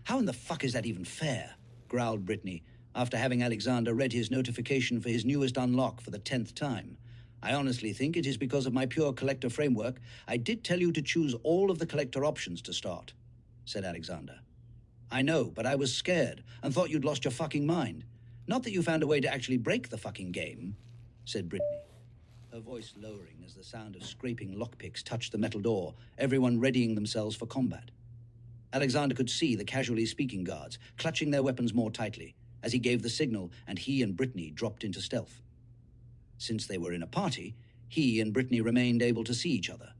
How in the fuck is that even fair? Growled Brittany, after having Alexander read his notification for his newest unlock for the 10th time. I honestly think it is because of my pure collector framework. I did tell you to choose all of the collector options to start, said Alexander. I know, but I was scared and thought you'd lost your fucking mind. Not that you found a way to actually break the fucking game, said Brittany, her voice lowering as the sound of scraping lockpicks touched the metal door, everyone readying themselves for combat. Alexander could see the casually speaking guards clutching their weapons more tightly as he gave the signal, and he and Brittany dropped into stealth. Since they were in a party, he and Brittany remained able to see each other.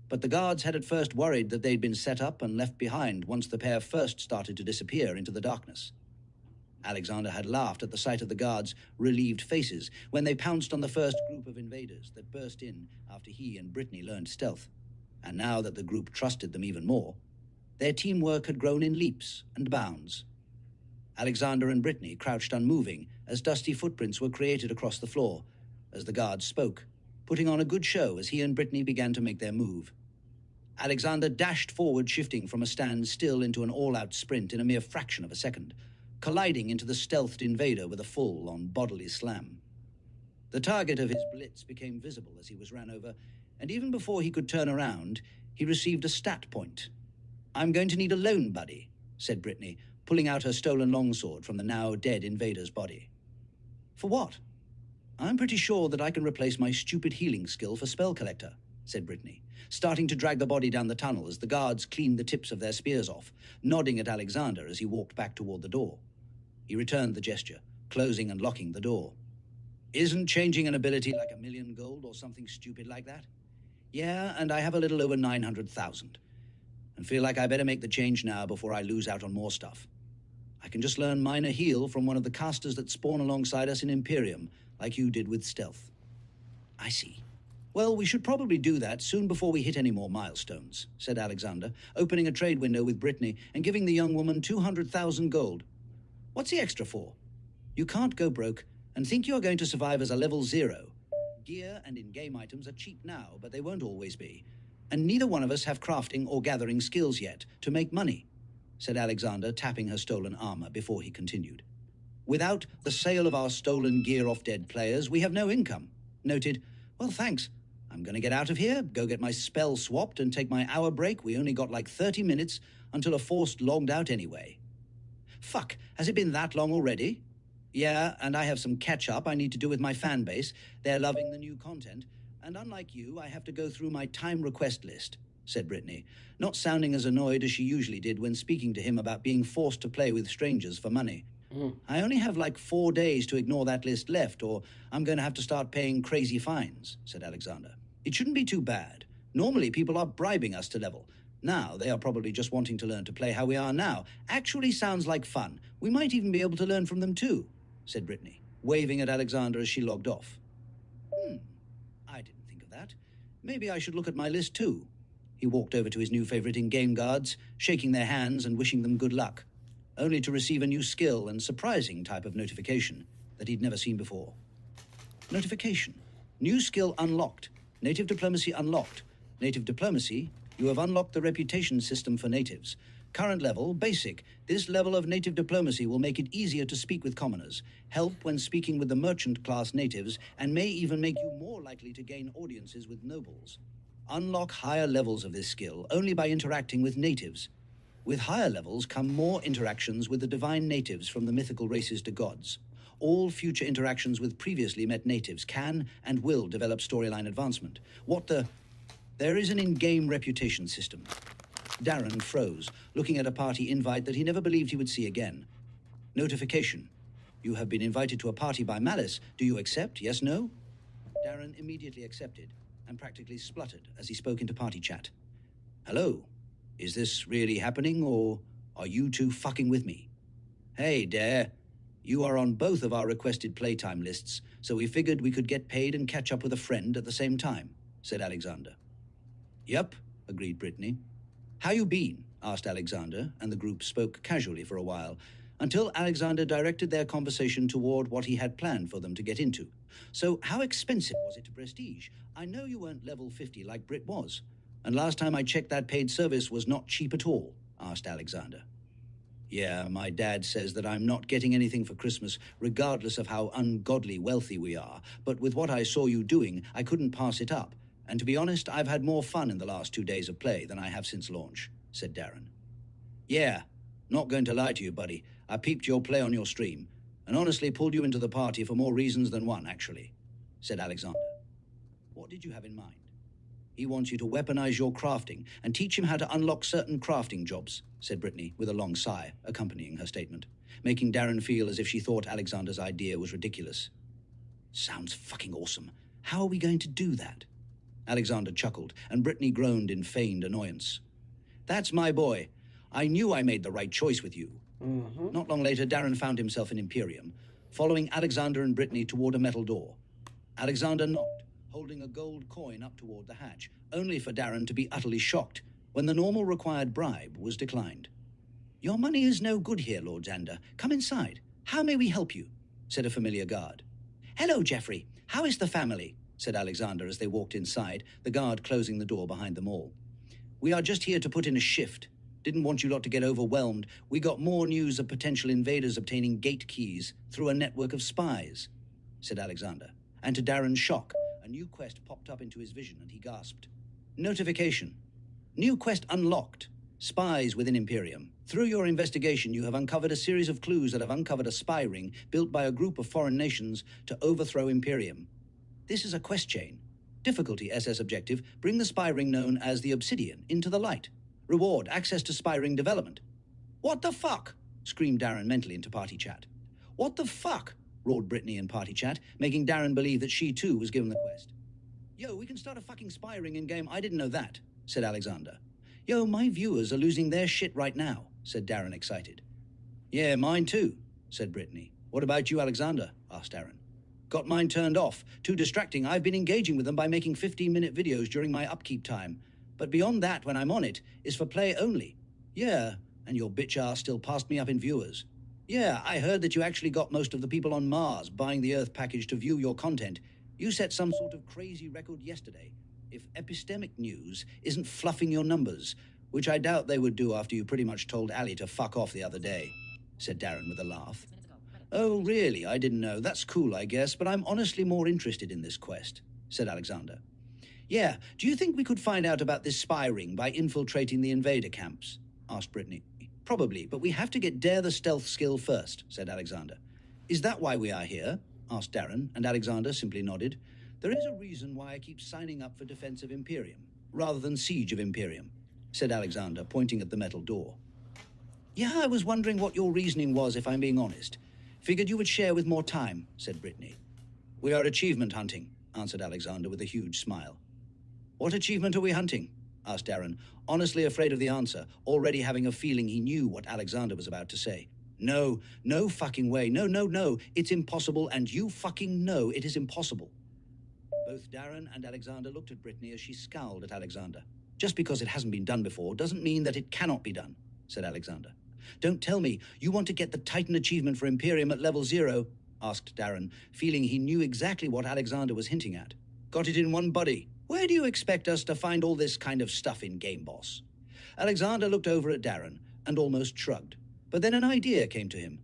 But the guards had at first worried that they'd been set up and left behind once the pair first started to disappear into the darkness. Alexander had laughed at the sight of the guards' relieved faces when they pounced on the first group of invaders that burst in after he and Brittany learned stealth. And now that the group trusted them even more, their teamwork had grown in leaps and bounds. Alexander and Brittany crouched unmoving as dusty footprints were created across the floor as the guards spoke, putting on a good show as he and Brittany began to make their move. Alexander dashed forward, shifting from a standstill into an all-out sprint in a mere fraction of a second, colliding into the stealthed invader with a full-on bodily slam. The target of his blitz became visible as he was ran over, and even before he could turn around, he received a stat point. I'm going to need a lone buddy, said Brittany, pulling out her stolen longsword from the now dead invader's body. For what? I'm pretty sure that I can replace my stupid healing skill for spell collector, said Brittany, starting to drag the body down the tunnel as the guards cleaned the tips of their spears off, nodding at Alexander as he walked back toward the door. He returned the gesture, closing and locking the door. Isn't changing an ability like 1,000,000 gold or something stupid like that? Yeah, and I have a little over 900,000. And feel like I better make the change now before I lose out on more stuff. I can just learn minor heal from one of the casters that spawn alongside us in Imperium, like you did with stealth. I see. Well, we should probably do that soon before we hit any more milestones, said Alexander, opening a trade window with Brittany and giving the young woman 200,000 gold. What's the extra for? You can't go broke and think you're going to survive as a level 0. Gear and in-game items are cheap now, but they won't always be. And neither one of us have crafting or gathering skills yet to make money, said Alexander, tapping her stolen armor before he continued. Without the sale of our stolen gear off dead players, we have no income. Noted, well, thanks. I'm gonna get out of here, go get my spell swapped, and take my hour break. We only got like 30 minutes until a forced logged out anyway. Fuck, has it been that long already? Yeah, and I have some catch-up I need to do with my fan base. They're loving the new content, and unlike you, I have to go through my time request list, said Brittany, not sounding as annoyed as she usually did when speaking to him about being forced to play with strangers for money. I only have like 4 days to ignore that list left, or I'm going to have to start paying crazy fines, said Alexander. It shouldn't be too bad. Normally people are bribing us to level. Now they are probably just wanting to learn to play how we are now. Actually sounds like fun. We might even be able to learn from them too, said Brittany, waving at Alexander as she logged off. I didn't think of that. Maybe I should look at my list too. He walked over to his new favorite in-game guards, shaking their hands and wishing them good luck, only to receive a new skill and surprising type of notification that he'd never seen before. Notification. New skill unlocked. Native diplomacy unlocked. Native diplomacy, you have unlocked the reputation system for natives. Current level, basic. This level of native diplomacy will make it easier to speak with commoners, help when speaking with the merchant class natives, and may even make you more likely to gain audiences with nobles. Unlock higher levels of this skill only by interacting with natives. With higher levels come more interactions with the divine natives from the mythical races to gods. All future interactions with previously met natives can and will develop storyline advancement. There is an in-game reputation system. Darren froze, looking at a party invite that he never believed he would see again. Notification. You have been invited to a party by Malice. Do you accept? Yes, no? Darren immediately accepted and practically spluttered as he spoke into party chat. Hello. Is this really happening, or are you two fucking with me? Hey, Dare. You are on both of our requested playtime lists, so we figured we could get paid and catch up with a friend at the same time, said Alexander. Yep, agreed Brittany. How you been? Asked Alexander, and the group spoke casually for a while, until Alexander directed their conversation toward what he had planned for them to get into. So how expensive was it to prestige? I know you weren't level 50 like Britt was, and last time I checked that paid service was not cheap at all, asked Alexander. Yeah, my dad says that I'm not getting anything for Christmas, regardless of how ungodly wealthy we are, but with what I saw you doing, I couldn't pass it up. And to be honest, I've had more fun in the last 2 days of play than I have since launch, said Darren. Yeah, not going to lie to you, buddy. I peeped your play on your stream, and honestly pulled you into the party for more reasons than one, actually, said Alexander. What did you have in mind? He wants you to weaponize your crafting and teach him how to unlock certain crafting jobs, said Brittany with a long sigh, accompanying her statement, making Darren feel as if she thought Alexander's idea was ridiculous. Sounds fucking awesome. How are we going to do that? Alexander chuckled, and Brittany groaned in feigned annoyance. That's my boy. I knew I made the right choice with you. Not long later, Darren found himself in Imperium, following Alexander and Brittany toward a metal door. Alexander knocked, holding a gold coin up toward the hatch, only for Darren to be utterly shocked when the normal required bribe was declined. Your money is no good here, Lord Xander. Come inside. How may we help you? Said a familiar guard. Hello, Geoffrey. How is the family? Said Alexander as they walked inside, the guard closing the door behind them all. We are just here to put in a shift. Didn't want you lot to get overwhelmed. We got more news of potential invaders obtaining gate keys through a network of spies, said Alexander. And to Darren's shock, a new quest popped up into his vision and he gasped. Notification. New quest unlocked. Spies within Imperium. Through your investigation, you have uncovered a series of clues that have uncovered a spy ring built by a group of foreign nations to overthrow Imperium. This is a quest chain. Difficulty SS objective, bring the spy ring known as the Obsidian into the light. Reward, access to spy ring development. What the fuck? Screamed Darren mentally into party chat. What the fuck? Roared Brittany in party chat, making Darren believe that she too was given the quest. Yo, we can start a fucking spy ring in-game. I didn't know that, said Alexander. Yo, my viewers are losing their shit right now, said Darren excited. Yeah, mine too, said Brittany. What about you, Alexander? Asked Darren. Got mine turned off. Too distracting. I've been engaging with them by making 15-minute videos during my upkeep time. But beyond that, when I'm on it, is for play only. Yeah, and your bitch ass still passed me up in viewers. Yeah, I heard that you actually got most of the people on Mars buying the Earth package to view your content. You set some sort of crazy record yesterday. If Epistemic News isn't fluffing your numbers, which I doubt they would do after you pretty much told Ali to fuck off the other day, said Darren with a laugh. Oh, really? I didn't know. That's cool, I guess, but I'm honestly more interested in this quest, said Alexander. Yeah, do you think we could find out about this spy ring by infiltrating the invader camps? Asked Brittany. Probably, but we have to get Dare the stealth skill first, said Alexander. Is that why we are here? Asked Darren, and Alexander simply nodded. There is a reason why I keep signing up for Defense of Imperium, rather than Siege of Imperium, said Alexander, pointing at the metal door. Yeah, I was wondering what your reasoning was, if I'm being honest. Figured you would share with more time, said Brittany. We are achievement hunting, answered Alexander with a huge smile. What achievement are we hunting? Asked Darren, honestly afraid of the answer, already having a feeling he knew what Alexander was about to say. No fucking way. No. It's impossible, and you fucking know it is impossible. Both Darren and Alexander looked at Brittany as she scowled at Alexander. Just because it hasn't been done before doesn't mean that it cannot be done, said Alexander. Don't tell me you want to get the Titan achievement for Imperium at level 0, asked Darren, feeling he knew exactly what Alexander was hinting at. Got it in one body. Where do you expect us to find all this kind of stuff in Game Boss? Alexander looked over at Darren and almost shrugged. But then an idea came to him.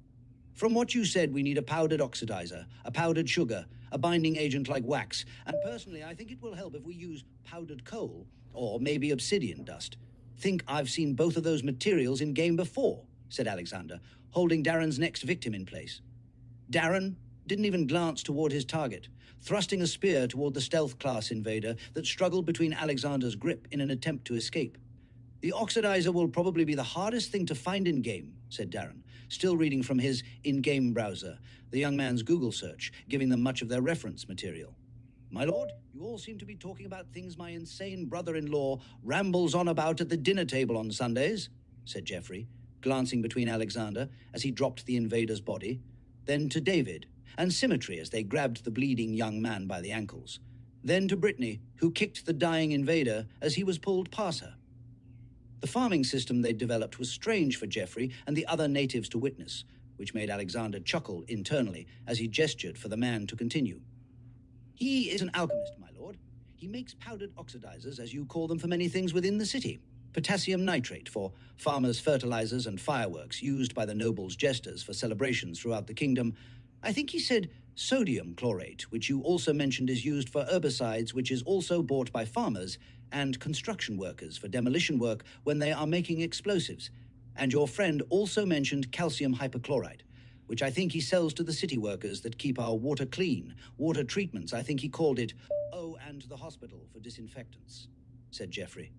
From what you said, we need a powdered oxidizer, a powdered sugar, a binding agent like wax, and personally I think it will help if we use powdered coal, or maybe obsidian dust. Think I've seen both of those materials in game before, said Alexander, holding Darren's next victim in place. Darren didn't even glance toward his target, thrusting a spear toward the stealth class invader that struggled between Alexander's grip in an attempt to escape. The oxidizer will probably be the hardest thing to find in-game, said Darren, still reading from his in-game browser, the young man's Google search, giving them much of their reference material. My lord, you all seem to be talking about things my insane brother-in-law rambles on about at the dinner table on Sundays, said Geoffrey, glancing between Alexander as he dropped the invader's body, then to David, and Symmetry as they grabbed the bleeding young man by the ankles, then to Brittany, who kicked the dying invader as he was pulled past her. The farming system they'd developed was strange for Geoffrey and the other natives to witness, which made Alexander chuckle internally as he gestured for the man to continue. He is an alchemist, my lord. He makes powdered oxidizers, as you call them, for many things within the city. Potassium nitrate for farmers' fertilizers and fireworks used by the nobles' jesters for celebrations throughout the kingdom. I think he said sodium chlorate, which you also mentioned is used for herbicides, which is also bought by farmers and construction workers for demolition work when they are making explosives. And your friend also mentioned calcium hypochlorite, which I think he sells to the city workers that keep our water clean. Water treatments, I think he called it, and the hospital for disinfectants, said Geoffrey,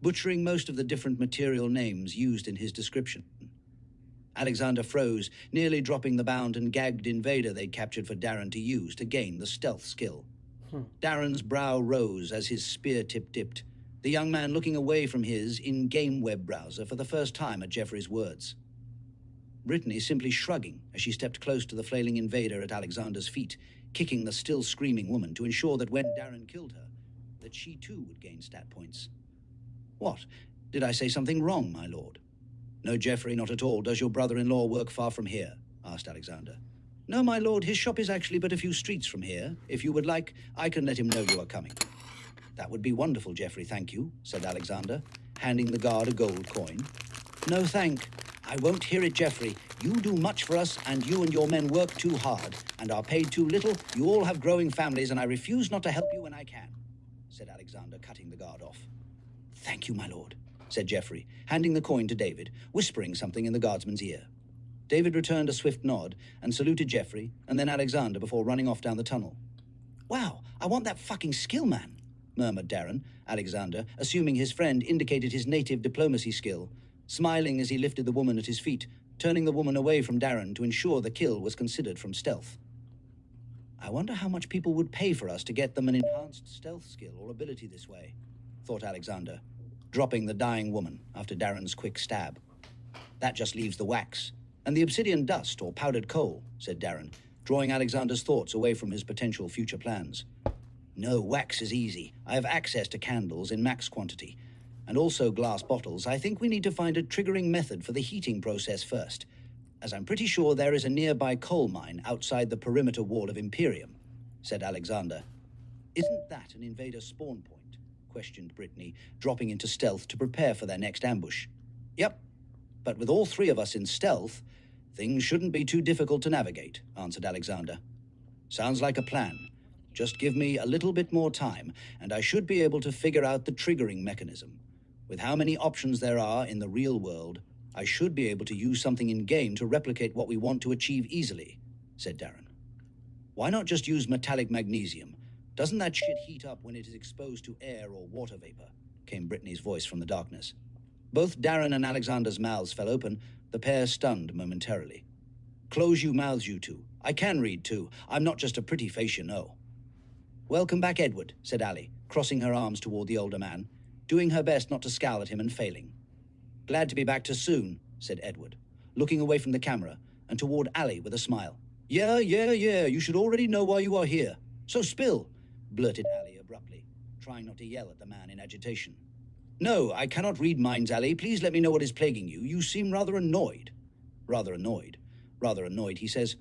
butchering most of the different material names used in his description. Alexander froze, nearly dropping the bound and gagged invader they'd captured for Darren to use to gain the stealth skill. Darren's brow rose as his spear tip dipped, the young man looking away from his in-game web browser for the first time at Geoffrey's words. Brittany simply shrugging as she stepped close to the flailing invader at Alexander's feet, kicking the still screaming woman to ensure that when Darren killed her, that she too would gain stat points. What? Did I say something wrong, my lord? No, Geoffrey, not at all. Does your brother-in-law work far from here? Asked Alexander. No, my lord, his shop is actually but a few streets from here. If you would like, I can let him know you are coming. That would be wonderful, Geoffrey, thank you, said Alexander, handing the guard a gold coin. No, thank. I won't hear it, Geoffrey. You do much for us, and you and your men work too hard, and are paid too little. You all have growing families, and I refuse not to help you when I can, said Alexander, cutting the guard off. Thank you, my lord, said Geoffrey, handing the coin to David, whispering something in the guardsman's ear. David returned a swift nod and saluted Geoffrey, and then Alexander before running off down the tunnel. Wow, I want that fucking skill, man, murmured Darren. Alexander, assuming his friend indicated his native diplomacy skill, smiling as he lifted the woman at his feet, turning the woman away from Darren to ensure the kill was considered from stealth. I wonder how much people would pay for us to get them an enhanced stealth skill or ability this way, thought Alexander, dropping the dying woman after Darren's quick stab. That just leaves the wax. And the obsidian dust or powdered coal, said Darren, drawing Alexander's thoughts away from his potential future plans. No, wax is easy. I have access to candles in max quantity. And also glass bottles. I think we need to find a triggering method for the heating process first, as I'm pretty sure there is a nearby coal mine outside the perimeter wall of Imperium, said Alexander. Isn't that an invader spawn point? Questioned Brittany, dropping into stealth to prepare for their next ambush. Yep, but with all three of us in stealth, things shouldn't be too difficult to navigate, answered Alexander. Sounds like a plan. Just give me a little bit more time, and I should be able to figure out the triggering mechanism. With how many options there are in the real world, I should be able to use something in-game to replicate what we want to achieve easily, said Darren. Why not just use metallic magnesium? Doesn't that shit heat up when it is exposed to air or water vapor? Came Brittany's voice from the darkness. Both Darren and Alexander's mouths fell open, the pair stunned momentarily. Close you mouths, you two. I can read too. I'm not just a pretty face, you know. Welcome back, Edward, said Allie, crossing her arms toward the older man, doing her best not to scowl at him and failing. Glad to be back too soon, said Edward, looking away from the camera and toward Allie with a smile. Yeah, you should already know why you are here. So spill, blurted Allie abruptly, trying not to yell at the man in agitation. No, I cannot read minds, Allie. Please let me know what is plaguing you. You seem rather annoyed. Rather annoyed, he says.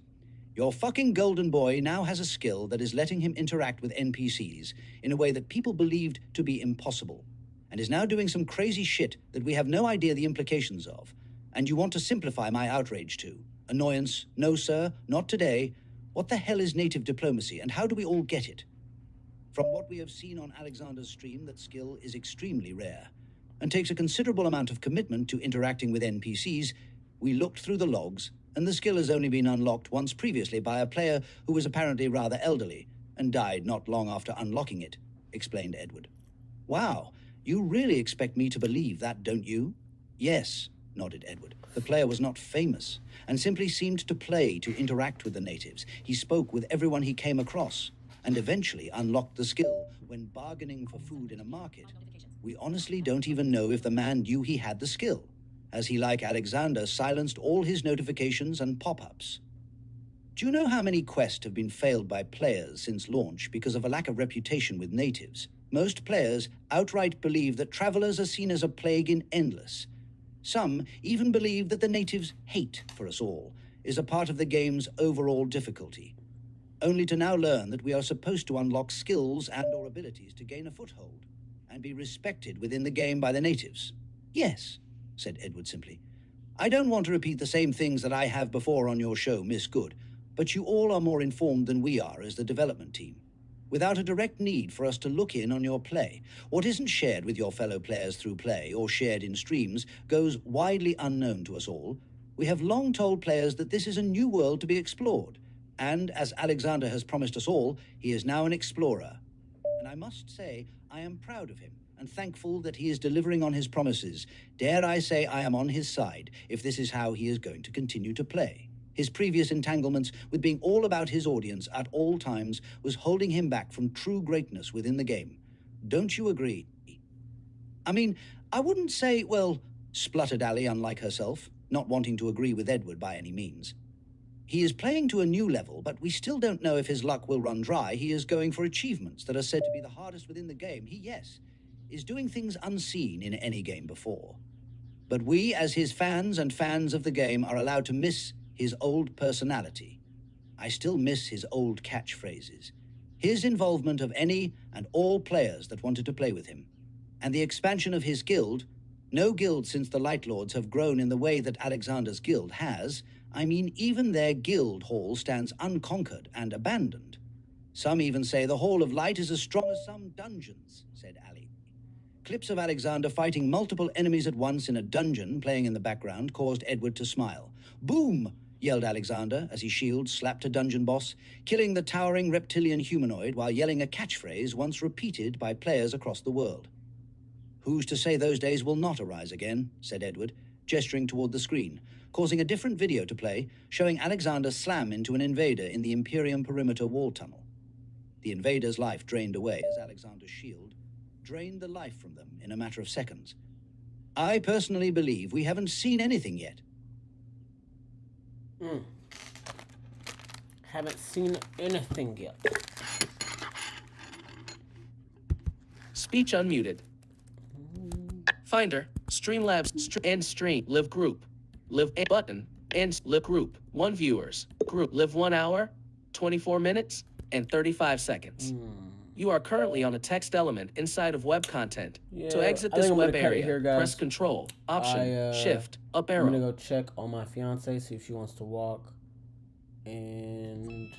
Your fucking golden boy now has a skill that is letting him interact with NPCs in a way that people believed to be impossible, and is now doing some crazy shit that we have no idea the implications of, and you want to simplify my outrage to. Annoyance, no sir, not today. What the hell is native diplomacy, and how do we all get it? From what we have seen on Alexander's stream, that skill is extremely rare, and takes a considerable amount of commitment to interacting with NPCs. We looked through the logs, and the skill has only been unlocked once previously by a player who was apparently rather elderly, and died not long after unlocking it, explained Edward. Wow, you really expect me to believe that, don't you? Yes, nodded Edward. The player was not famous, and simply seemed to play to interact with the natives. He spoke with everyone he came across, and eventually unlocked the skill when bargaining for food in a market. We honestly don't even know if the man knew he had the skill, as he, like Alexander, silenced all his notifications and pop-ups. Do you know how many quests have been failed by players since launch because of a lack of reputation with natives? Most players outright believe that travelers are seen as a plague in Endless. Some even believe that the natives' hate for us all is a part of the game's overall difficulty, only to now learn that we are supposed to unlock skills and/or abilities to gain a foothold and be respected within the game by the natives. Yes, said Edward simply. I don't want to repeat the same things that I have before on your show, Miss Good, but you all are more informed than we are as the development team. Without a direct need for us to look in on your play, what isn't shared with your fellow players through play or shared in streams goes widely unknown to us all. We have long told players that this is a new world to be explored, and as Alexander has promised us all, he is now an explorer. And I must say, I am proud of him and thankful that he is delivering on his promises. Dare I say I am on his side if this is how he is going to continue to play. His previous entanglements with being all about his audience at all times was holding him back from true greatness within the game. Don't you agree? I mean, I wouldn't say, well, spluttered Allie, unlike herself, not wanting to agree with Edward by any means. He is playing to a new level, but we still don't know if his luck will run dry. He is going for achievements that are said to be the hardest within the game. He, yes, is doing things unseen in any game before. But we, as his fans and fans of the game, are allowed to miss his old personality. I still miss his old catchphrases, his involvement of any and all players that wanted to play with him, and the expansion of his guild. No guild since the Light Lords have grown in the way that Alexander's guild has. I mean, even their guild hall stands unconquered and abandoned. Some even say the Hall of Light is as strong as some dungeons, said Allie. Clips of Alexander fighting multiple enemies at once in a dungeon playing in the background caused Edward to smile. Boom! Yelled Alexander as his shield slapped a dungeon boss, killing the towering reptilian humanoid while yelling a catchphrase once repeated by players across the world. Who's to say those days will not arise again, said Edward, gesturing toward the screen, causing a different video to play, showing Alexander slam into an invader in the Imperium perimeter wall tunnel. The invader's life drained away as Alexander's shield drained the life from them in a matter of seconds. I personally believe we haven't seen anything yet. Haven't seen anything yet. Speech unmuted. Finder, Streamlabs, end stream, live group, live button, end live group, 1 viewers, group, live 1 hour, 24 minutes, and 35 seconds. You are currently on a text element inside of web content. To exit this web area, here, press Control, Option, Shift, up arrow. I'm gonna go check on my fiance, see if she wants to walk. And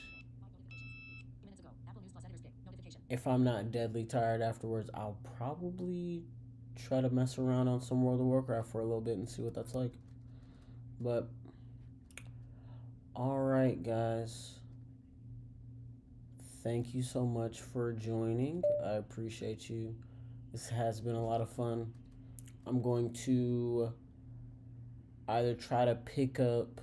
if I'm not deadly tired afterwards, I'll probably try to mess around on some World of Warcraft for a little bit and see what that's like. But, alright, guys. Thank you so much for joining. I appreciate you. This has been a lot of fun. I'm going to either try to pick up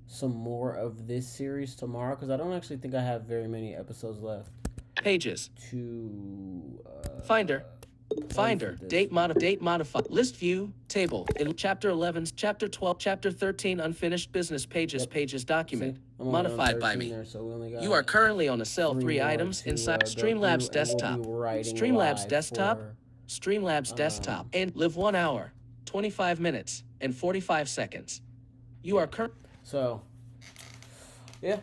some more of this series tomorrow, because I don't actually think I have very many episodes left. Pages. To Finder. Date modify. List view. Table. In chapter 11, chapter 12, chapter 13, unfinished business pages. Yep. Pages document. See, I'm only on Modified by 13 me. there, so we only got You are currently on a cell 3 more items to, inside go Streamlabs through, and desktop. we'll be writing Streamlabs live desktop. for, Streamlabs desktop. And live 1 hour, 25 minutes, and 45 seconds. You are current. So, yeah.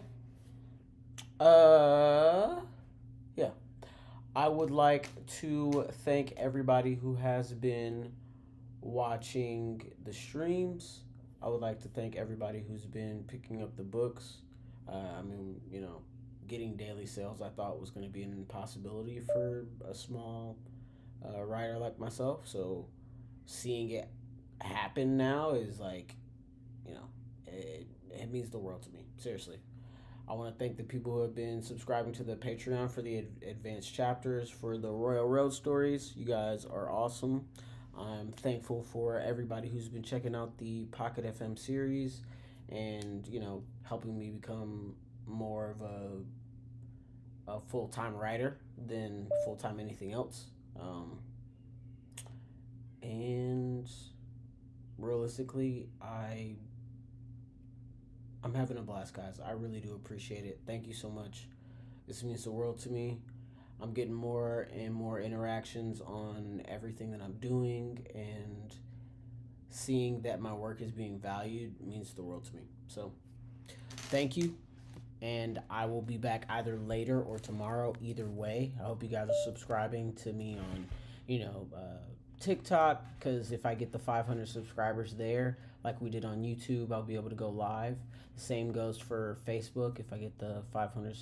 Yeah. I would like to thank everybody who has been watching the streams. I would like to thank everybody who's been picking up the books. I mean, you know, getting daily sales I thought was going to be an impossibility for a small writer like myself. So seeing it happen now is like, you know, it means the world to me. Seriously. I want to thank the people who have been subscribing to the Patreon for the advanced chapters for the Royal Road stories. You guys are awesome. I'm thankful for everybody who's been checking out the Pocket FM series and, you know, helping me become more of a full-time writer than full-time anything else. And realistically, I'm having a blast, guys. I really do appreciate it. Thank you so much. This means the world to me. I'm getting more and more interactions on everything that I'm doing, and seeing that my work is being valued means the world to me. So, thank you, and I will be back either later or tomorrow. Either way, I hope you guys are subscribing to me on, you know, TikTok, because if I get the 500 subscribers there, like we did on YouTube, I'll be able to go live. The same goes for Facebook. If I get the 500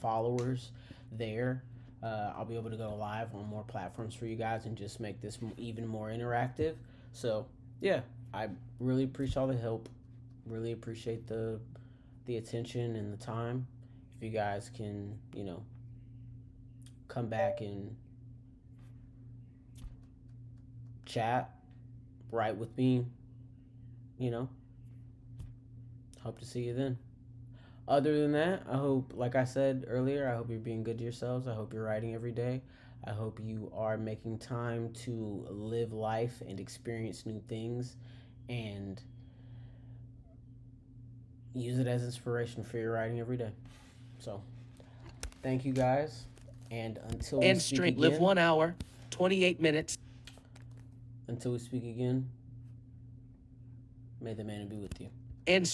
followers there, I'll be able to go live on more platforms for you guys and just make this even more interactive. So yeah, I really appreciate all the help. Really appreciate the attention and the time. If you guys can, you know, come back and chat, write with me, you know, hope to see you then. Other than that, I hope, like I said earlier, I hope you're being good to yourselves. I hope you're writing every day. I hope you are making time to live life and experience new things and use it as inspiration for your writing every day. So, thank you guys. And until we speak again, live 1 hour, 28 minutes. Until we speak again, may the man be with you. And